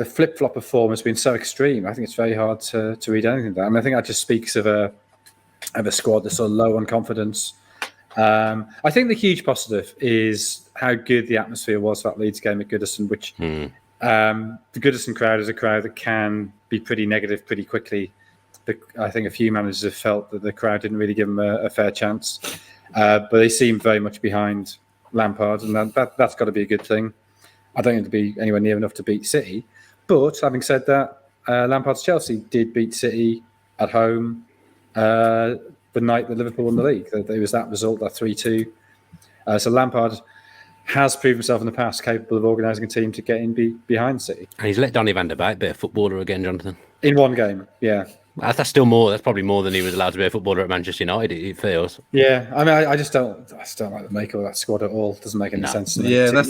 flip-flop of form has been so extreme. I think it's very hard to read anything of that. I mean, I think that just speaks of a squad that's sort of low on confidence. I think the huge positive is how good the atmosphere was for that Leeds game at Goodison, which the Goodison crowd is a crowd that can be pretty negative pretty quickly. I think a few managers have felt that the crowd didn't really give them a fair chance, but they seem very much behind Lampard, and that's got to be a good thing. I don't think it'll be anywhere near enough to beat City, but having said that, Lampard's Chelsea did beat City at home the night that Liverpool won the league. There was that result, that 3-2. So Lampard has proved himself in the past capable of organising a team to get in behind City. And he's let Donny van der Beek be a footballer again, Jonathan. In one game, yeah. That's still more. That's probably more than he was allowed to be a footballer at Manchester United, it feels. Yeah, I mean, I just don't like the makeup of that squad at all. It doesn't make any sense to me. Yeah,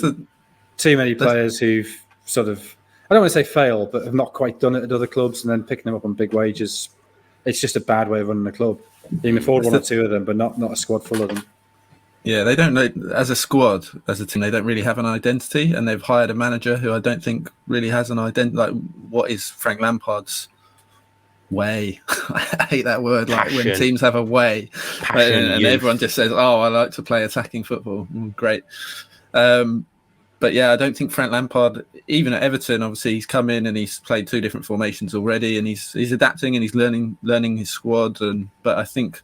too many players who've sort of, I don't want to say failed, but have not quite done it at other clubs and then picking them up on big wages. It's just a bad way of running a club. You can afford one or two of them, but not a squad full of them. Yeah, they don't know, as a squad, as a team, they don't really have an identity, and they've hired a manager who I don't think really has an identity. Like, what is Frank Lampard's way? I hate that word. Passion. Like when teams have a way, and everyone just says, "Oh, I like to play attacking football." Great. But yeah, I don't think Frank Lampard, even at Everton, obviously he's come in and he's played two different formations already, and he's adapting and he's learning his squad. But I think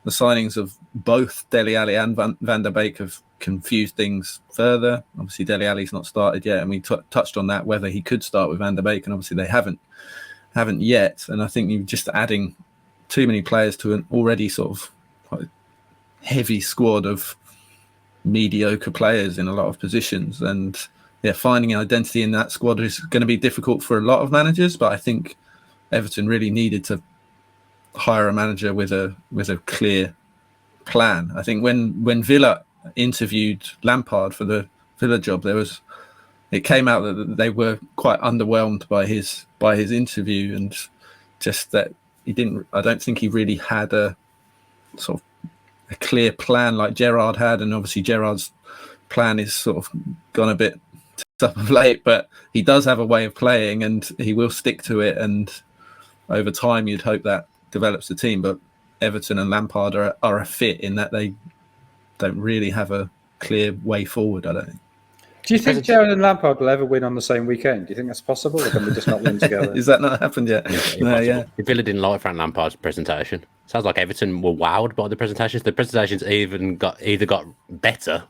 the signings of both Dele Alli and Van der Beek have confused things further. Obviously, Dele Alli's not started yet, and we touched on that, whether he could start with Van der Beek, and obviously they haven't yet. And I think you're just adding too many players to an already sort of quite heavy squad of mediocre players in a lot of positions. And yeah, finding an identity in that squad is going to be difficult for a lot of managers, but I think Everton really needed to hire a manager with a clear plan. I think when Villa interviewed Lampard for the Villa job, it came out that they were quite underwhelmed by his interview, and just that I don't think he really had a sort of a clear plan like Gerrard had, and obviously Gerrard's plan is sort of gone a bit up of late, but he does have a way of playing and he will stick to it, and over time you'd hope that develops the team. But Everton and Lampard are a fit in that they don't really have a clear way forward, I don't think. Do you think Gerrard and Lampard will ever win on the same weekend? Do you think that's possible, or can we just not win together? Is that not happened yet? Yeah. Villa didn't like Frank Lampard's presentation. Sounds like Everton were wowed by the presentations. The presentations either got better,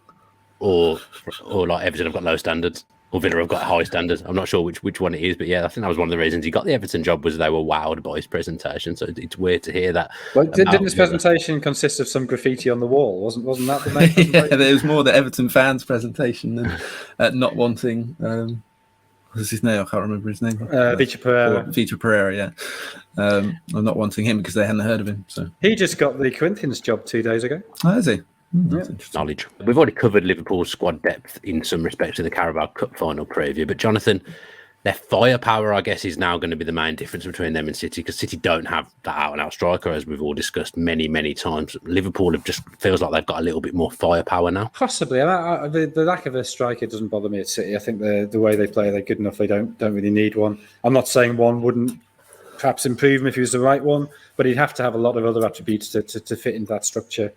or like Everton have got low standards, or Villa have got high standards. I'm not sure which one it is, but yeah, I think that was one of the reasons he got the Everton job, was they were wowed by his presentation. So it's weird to hear that. Well, didn't his presentation consist of some graffiti on the wall? Wasn't that the main presentation? Yeah, there was more the Everton fans' presentation than not wanting. What's his name? I can't remember his name. Vitor Pereira. Vitor Pereira, yeah. I'm not wanting him because they hadn't heard of him. So he just got the Corinthians job 2 days ago. Oh, is he? Yeah. Knowledge. We've already covered Liverpool's squad depth in some respects in the Carabao Cup final preview, but Jonathan, their firepower, I guess, is now going to be the main difference between them and City, because City don't have that out-and-out striker, as we've all discussed many, many times. Liverpool just feels like they've got a little bit more firepower now. Possibly. The lack of a striker doesn't bother me at City. I think the way they play, they're good enough. They don't really need one. I'm not saying one wouldn't perhaps improve him if he was the right one, but he'd have to have a lot of other attributes to fit into that structure.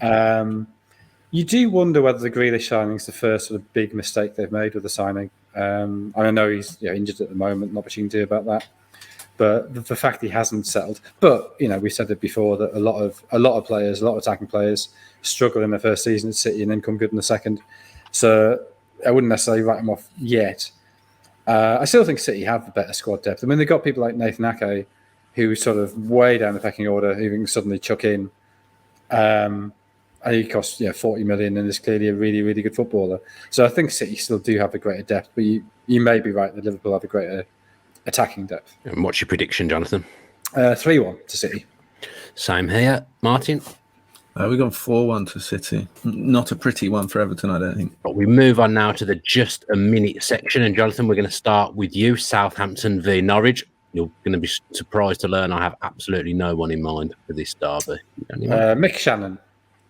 You do wonder whether the Grealish signing is the first sort of big mistake they've made with the signing. And I know he's injured at the moment, not much you can do about that. But the fact he hasn't settled. But we said it before that a lot of players, a lot of attacking players, struggle in their first season at City and then come good in the second. So I wouldn't necessarily write him off yet. I still think City have a better squad depth. I mean, they've got people like Nathan Ake, who's sort of way down the pecking order, who can suddenly chuck in. And he costs 40 million and is clearly a really, really good footballer. So I think City still do have a greater depth, but you may be right that Liverpool have a greater attacking depth. And what's your prediction, Jonathan? 3-1 to City. Same here. Martin? We've gone 4-1 to City. Not a pretty one for Everton, I don't think. But we move on now to the just a minute section. And Jonathan, we're going to start with you, Southampton v Norwich. You're going to be surprised to learn I have absolutely no one in mind for this derby. Mick Shannon.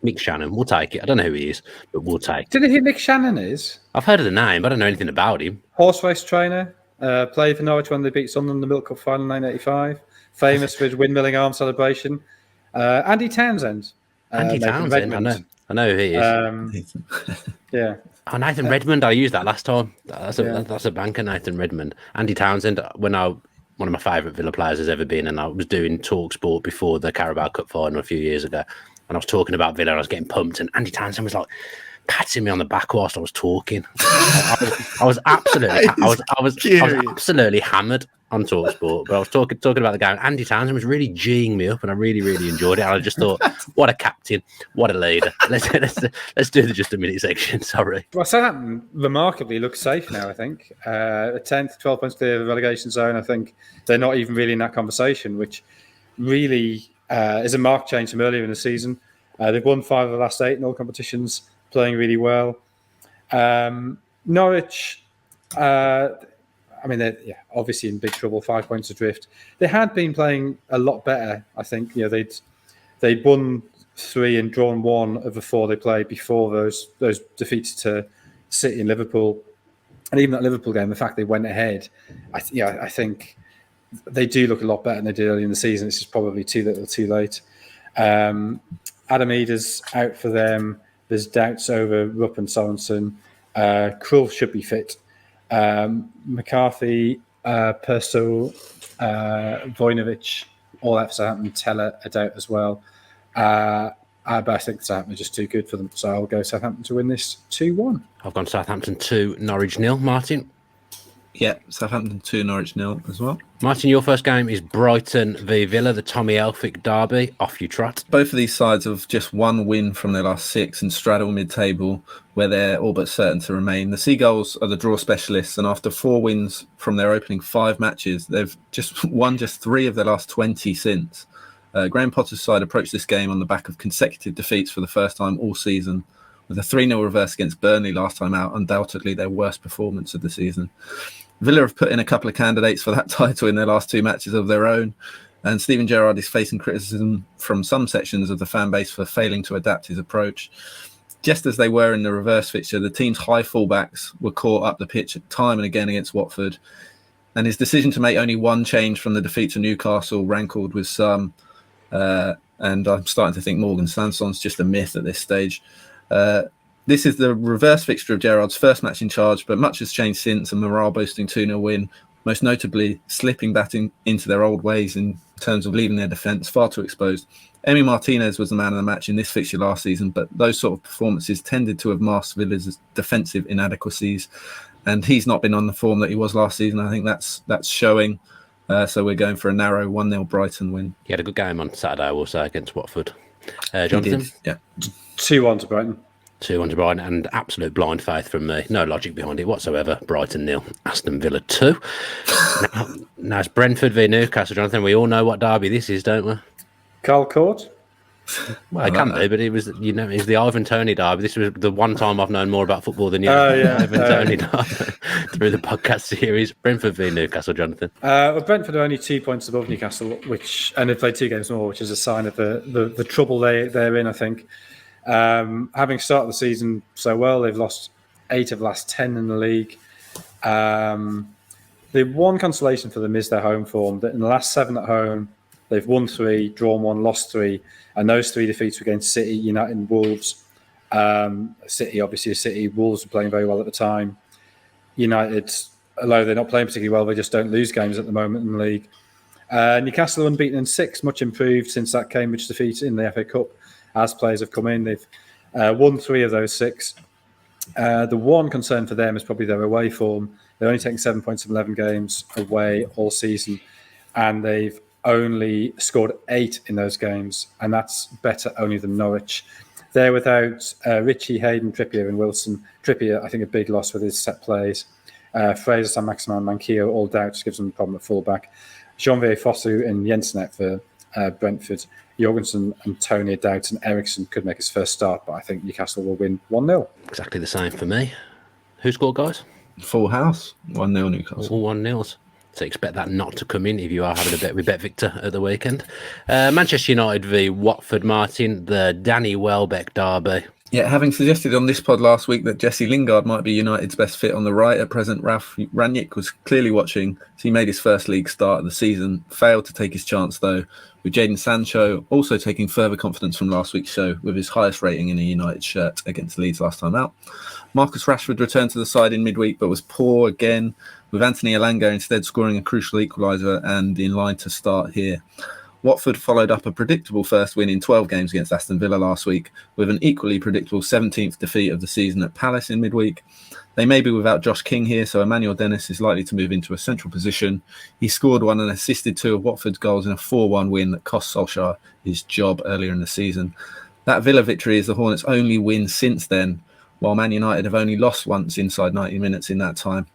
Mick Shannon, we'll take it. I don't know who he is, but we'll take it. Do you know who Mick Shannon is? I've heard of the name, but I don't know anything about him. Horse race trainer. Played for Norwich when they beat Sunderland in the Milk Cup final in 1985. Famous for his windmilling arm celebration. Andy Townsend. Andy Townsend, I know who he is. Yeah. Oh, Nathan Redmond. I used that last time. That's a banker, Nathan Redmond. Andy Townsend. One of my favourite Villa players has ever been, and I was doing Talk Sport before the Carabao Cup final a few years ago, and I was talking about Villa. And I was getting pumped, and Andy Townsend was like patting me on the back whilst I was talking. I was absolutely hammered on Talk Sport, but I was talking about the game. Andy Townsend was really G'ing me up, and I really, really enjoyed it. And I just thought, what a captain, what a leader. Let's do the just a minute section. Sorry. Well, Southampton remarkably looks safe now. I think 10th, 12 points clear of the relegation zone. I think they're not even really in that conversation, which really is a marked change from earlier in the season. They've won 5 of the last 8 in all competitions, playing really well. Norwich. They're obviously in big trouble, 5 points adrift. They had been playing a lot better, I think. They'd won 3 and drawn 1 of the 4 they played before those defeats to City and Liverpool. And even that Liverpool game, the fact they went ahead, I think they do look a lot better than they did early in the season. It's just probably too little, too late. Adam Eder's out for them. There's doubts over Rupp and Sorensen. Krul should be fit. McCarthy, Purcell, Vojnovic, all out for Southampton. Teller a doubt as well. But I think Southampton are just too good for them. So I'll go Southampton to win this 2-1. I've gone Southampton 2, Norwich 0. Martin? Yeah, Southampton 2, Norwich 0 as well. Martin, your first game is Brighton v Villa, the Tommy Elphick derby. Off you trot. Both of these sides have just one win from their last 6 and straddle mid-table, where they're all but certain to remain. The Seagulls are the draw specialists, and after 4 wins from their opening 5 matches, they've just won 3 of their last 20 since. Graham Potter's side approached this game on the back of consecutive defeats for the first time all season, with a 3-0 reverse against Burnley last time out, undoubtedly their worst performance of the season. Villa have put in a couple of candidates for that title in their last 2 matches of their own, and Steven Gerrard is facing criticism from some sections of the fan base for failing to adapt his approach. Just as they were in the reverse fixture, the team's high fullbacks were caught up the pitch time and again against Watford, and his decision to make only 1 change from the defeat to Newcastle rankled with some, and I'm starting to think Morgan Sanson's just a myth at this stage. This is the reverse fixture of Gerrard's first match in charge, but much has changed since, and morale boasting 2-0 win, most notably slipping back into their old ways in terms of leaving their defence far too exposed. Emi Martinez was the man of the match in this fixture last season, but those sort of performances tended to have masked Villa's defensive inadequacies, and he's not been on the form that he was last season. I think that's showing. So we're going for a narrow 1-0 Brighton win. He had a good game on Saturday, I will say, against Watford. Jonathan? Yeah. 2-1 to Brighton. 2-1 to Brighton, and absolute blind faith from me. No logic behind it whatsoever. Brighton 0, Aston Villa 2. Now it's Brentford v Newcastle, Jonathan. We all know what derby this is, don't we? Carl Court. Well, I can't do, but it was the Ivan Toney derby. This was the one time I've known more about football than you. Ivan Toney derby through the podcast series. Brentford v Newcastle, Jonathan. Brentford are only 2 points above Newcastle, and they've played 2 games more, which is a sign of the trouble they're in, I think. Having started the season so well, they've lost 8 of the last 10 in the league. The one consolation for them is their home form. That in the last 7 at home, they've won 3, drawn 1, lost 3, and those 3 defeats were against City, United, and Wolves. City, obviously, City. Wolves were playing very well at the time. United, although they're not playing particularly well, they just don't lose games at the moment in the league. Newcastle are unbeaten in 6, much improved since that Cambridge defeat in the FA Cup. As players have come in, they've won 3 of those 6. The one concern for them is probably their away form. They're only taking 7 points from 11 games away all season, and they've only scored 8 in those games, and that's better only than Norwich. They're without Ritchie, Hayden, Trippier and Wilson. Trippier, I think, a big loss with his set plays. Fraser, San Maximin, Manquillo, all doubts, gives them a problem at fullback. Jean-Vier Fosu and Jensen out for Brentford. Jorgensen, Antonio, Doubt and Ericsson could make his first start, but I think Newcastle will win 1-0. Exactly the same for me. Who scored, guys? Full house, 1-0 Newcastle. All 1-0s. So expect that not to come in if you are having a bet with Bet Victor at the weekend. Manchester United v Watford, Martin, the Danny Welbeck derby. Yeah, having suggested on this pod last week that Jesse Lingard might be United's best fit on the right at present, Ralf Rangnick was clearly watching. So he made his first league start of the season, failed to take his chance though, with Jadon Sancho also taking further confidence from last week's show with his highest rating in a United shirt against Leeds last time out. Marcus Rashford returned to the side in midweek but was poor again, with Anthony Elanga instead scoring a crucial equaliser and in line to start here. Watford followed up a predictable first win in 12 games against Aston Villa last week, with an equally predictable 17th defeat of the season at Palace in midweek. They may be without Josh King here, so Emmanuel Dennis is likely to move into a central position. He scored one and assisted two of Watford's goals in a 4-1 win that cost Solskjaer his job earlier in the season. That Villa victory is the Hornets' only win since then, while Man United have only lost once inside 90 minutes in that time.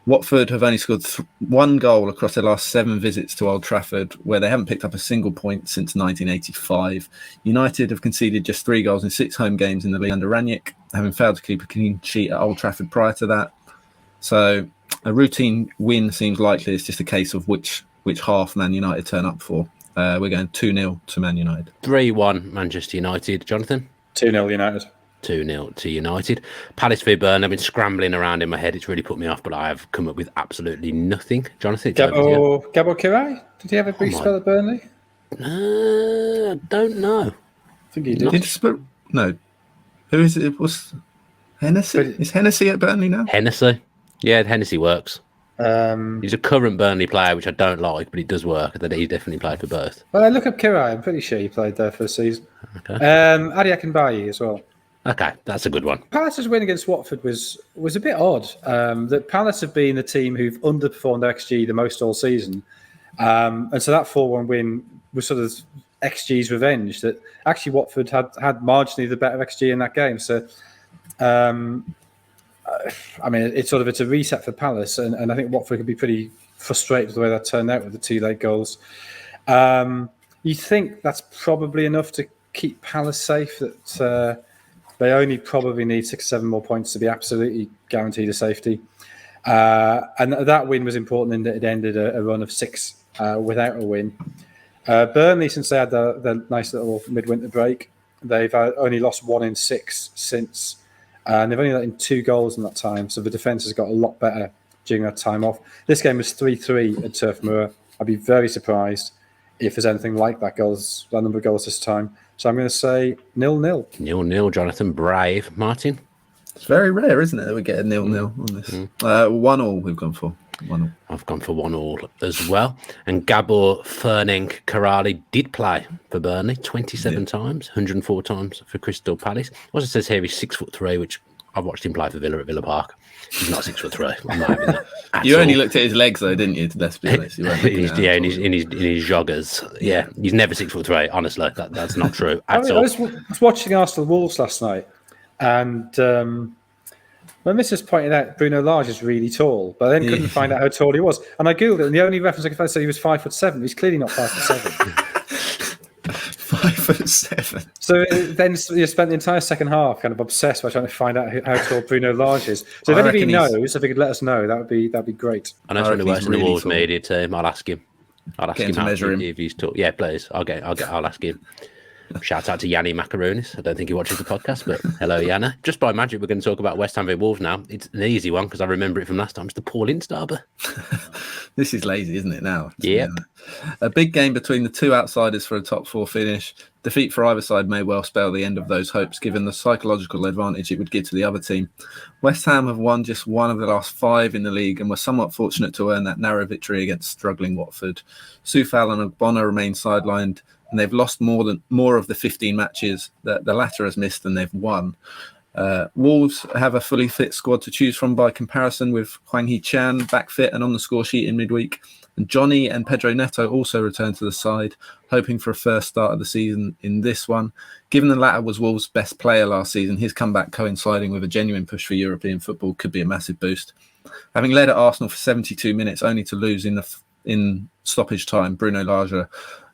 Watford have only scored one goal across their last 7 visits to Old Trafford, where they haven't picked up a single point since 1985. United have conceded just 3 goals in 6 home games in the league under Rangnick, having failed to keep a clean sheet at Old Trafford prior to that. So a routine win seems likely. It's just a case of which half Man United turn up for. We're going 2-0 to Man United. 3-1 Manchester United. Jonathan? 2-0 United. 2-0 to United. Palace v Burnley. I've been scrambling around in my head. It's really put me off, but I have come up with absolutely nothing. Jonathan? Gabo Kirai? Did he have a brief spell at Burnley? I don't know. I think he did. No. Who is it? It was Hennessy? Is Hennessy at Burnley now? Hennessy. Yeah, Hennessy works. He's a current Burnley player, which I don't like, but it does work. That he definitely played for both. Well, I look up Kirai. I'm pretty sure he played there for a season. Okay. Adi Akinbayi as well. Okay, that's a good one. Palace's win against Watford was a bit odd. That Palace have been the team who've underperformed their XG the most all season. And so that 4-1 win was sort of XG's revenge, that actually Watford had marginally the better XG in that game. So, I mean, it's a reset for Palace. And I think Watford could be pretty frustrated with the way that turned out with the 2 late goals. You think that's probably enough to keep Palace safe, that they only probably need 6 or 7 more points to be absolutely guaranteed a safety. And that win was important in that it ended a run of 6 without a win. Burnley, since they had the nice little midwinter break, they've only lost 1 in 6 since. And they've only let in 2 goals in that time. So the defence has got a lot better during that time off. This game was 3-3 at Turf Moor. I'd be very surprised if there's anything like that number of goals this time. So I'm going to say 0-0. 0-0, Jonathan. Brave. Martin? It's very rare, isn't it, that we get a 0-0 on this. 1-1 we've gone for. 1-1. I've gone for 1-1 as well. And Gabor Fernank Karali did play for Burnley 27 times, 104 times for Crystal Palace. What it says here, he's 6'3", which I've watched him play for Villa at Villa Park. He's not 6'3". I'm not having that. You only looked at his legs, though, didn't you? Let's be honest. In his joggers. Yeah, he's never 6'3". Honestly, that's not true at all. I was watching Arsenal Wolves last night, and my missus pointed out Bruno Lage is really tall, but I then couldn't find out how tall he was. And I googled it, and the only reference I could find said he was 5'7". He's clearly not 5'7". 5'7". So then you spent the entire second half kind of obsessed by trying to find out how tall Bruno Lage is. So if anybody knows, if he could let us know, that'd be great. I know it's one of the worst in the Wolves media team. I'll ask him. If he's tall. Yeah, please. I'll ask him. Shout out to Yanni Macaronis. I don't think he watches the podcast, but hello, Yanni. Just by magic, we're going to talk about West Ham v Wolves now. It's an easy one because I remember it from last time. It's the Paul Ince derby. This is lazy, isn't it, now? Yep. A big game between the 2 outsiders for a top 4 finish. Defeat for either side may well spell the end of those hopes, given the psychological advantage it would give to the other team. West Ham have won just 1 of the last 5 in the league and were somewhat fortunate to earn that narrow victory against struggling Watford. Soufal and Ogbonna remain sidelined, and they've lost more of the 15 matches that the latter has missed than they've won. Wolves have a fully fit squad to choose from by comparison, with Hwang Hee-chan back fit and on the score sheet in midweek. And Johnny and Pedro Neto also returned to the side, hoping for a first start of the season in this one. Given the latter was Wolves' best player last season, his comeback coinciding with a genuine push for European football could be a massive boost. Having led at Arsenal for 72 minutes only to lose in stoppage time, Bruno Lage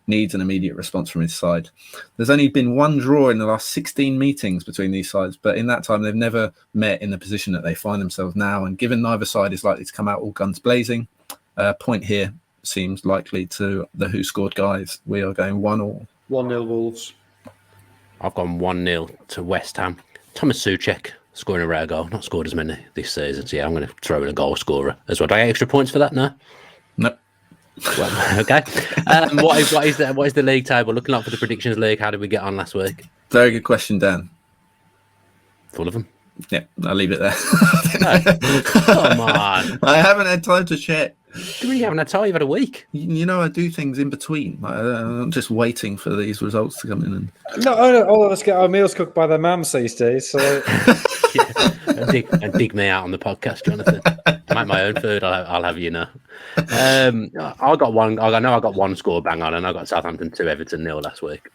needs an immediate response from his side. There's only been one draw in the last 16 meetings between these sides, but in that time they've never met in the position that they find themselves now. And given neither side is likely to come out all guns blazing, point here seems likely to the WhoScored guys. We are going 1-1. 1-0 Wolves. I've gone 1-0 to West Ham. Thomas Souček scoring a rare goal. Not scored as many this season. So yeah, I'm going to throw in a goal scorer as well. Do I get extra points for that? No. No. Well, okay. What is the league table looking like for the predictions league? How did we get on last week? Very good question, Dan. Full of them. Yeah, I'll leave it there. Come on. I haven't had time to check. You haven't had time. You've had a week. You know, I do things in between. I'm just waiting for these results to come in. And... No, all of us get our meals cooked by their mums these days. So, and dig me out on the podcast, Jonathan. I make my own food. I'll have you know. I got one. I know I got one score bang on, and I got Southampton 2, Everton 0 last week.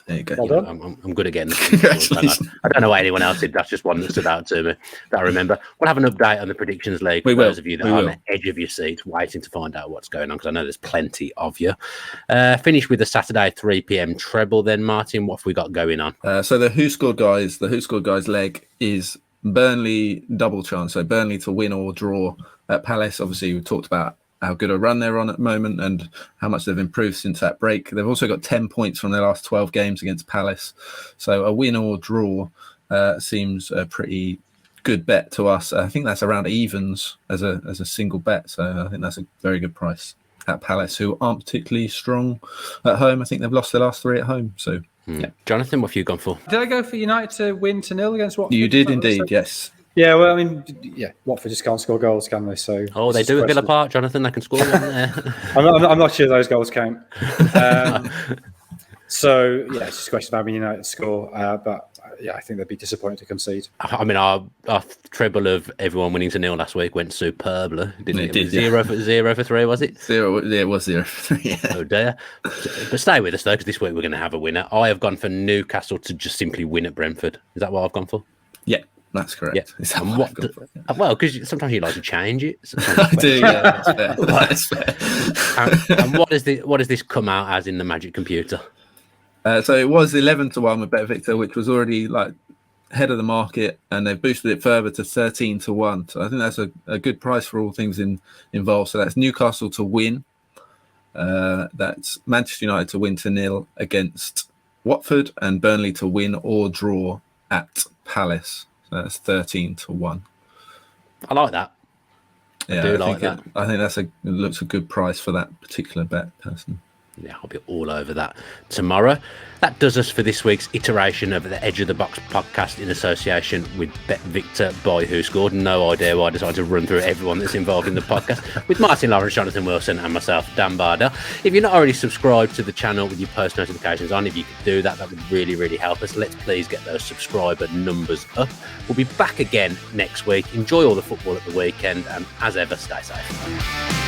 There you go. Well I'm good again. I don't know why anyone else did. That's just one that stood out to me that I remember. We'll have an update on the predictions league for those of you that are on the edge of your seat waiting to find out what's going on, because I know there's plenty of you. Finish with the Saturday 3 p.m. treble then, Martin. What have we got going on? So the WhoScored guys leg is Burnley double chance. So Burnley to win or draw at Palace. Obviously, we talked about how good a run they're on at the moment and how much they've improved since that break. They've also got 10 points from their last 12 games against Palace. So a win or draw seems a pretty good bet to us. I think that's around evens as a single bet. So I think that's a very good price at Palace, who aren't particularly strong at home. I think they've lost their last 3 at home. So, yeah. Jonathan, what have you gone for? Did I go for United to win 2-0 against Watford? You did indeed, yes. Yeah, well, I mean, Watford just can't score goals, can they? So they do at Villa Park, Jonathan. They can score one there. I'm not sure those goals count. So yeah, it's just a question of having United score. But I think they'd be disappointed to concede. I mean, our treble of everyone winning 0 last week went superbly, didn't it? It was 0 for 3, was it? 0. Yeah, it was 0 for 3. Yeah. Oh dear. But stay with us though, because this week we're going to have a winner. I have gone for Newcastle to just simply win at Brentford. Is that what I've gone for? Yeah. That's correct. Yeah. Well, because sometimes you like to change it. I do, yeah. That's fair. And what does this come out as in the magic computer? So it was 11-1 with Bet Victor, which was already head of the market, and they've boosted it further to 13-1. So I think that's a good price for all things involved. So that's Newcastle to win. That's Manchester United to win 2-0 against Watford, and Burnley to win or draw at Palace. That's 13-1. I like that. Yeah, I think it looks a good price for that particular bet, personally. Yeah, I'll be all over that tomorrow. That does us for this week's iteration of the Edge of the Box podcast in association with Bet Victor by WhoScored. No idea why I decided to run through everyone that's involved in the podcast with Martin Laurence, Jonathan Wilson and myself, Dan Bardell. If you're not already subscribed to the channel with your post notifications on, if you could do that, that would really, really help us. Let's please get those subscriber numbers up. We'll be back again next week. Enjoy all the football at the weekend, and as ever, stay safe.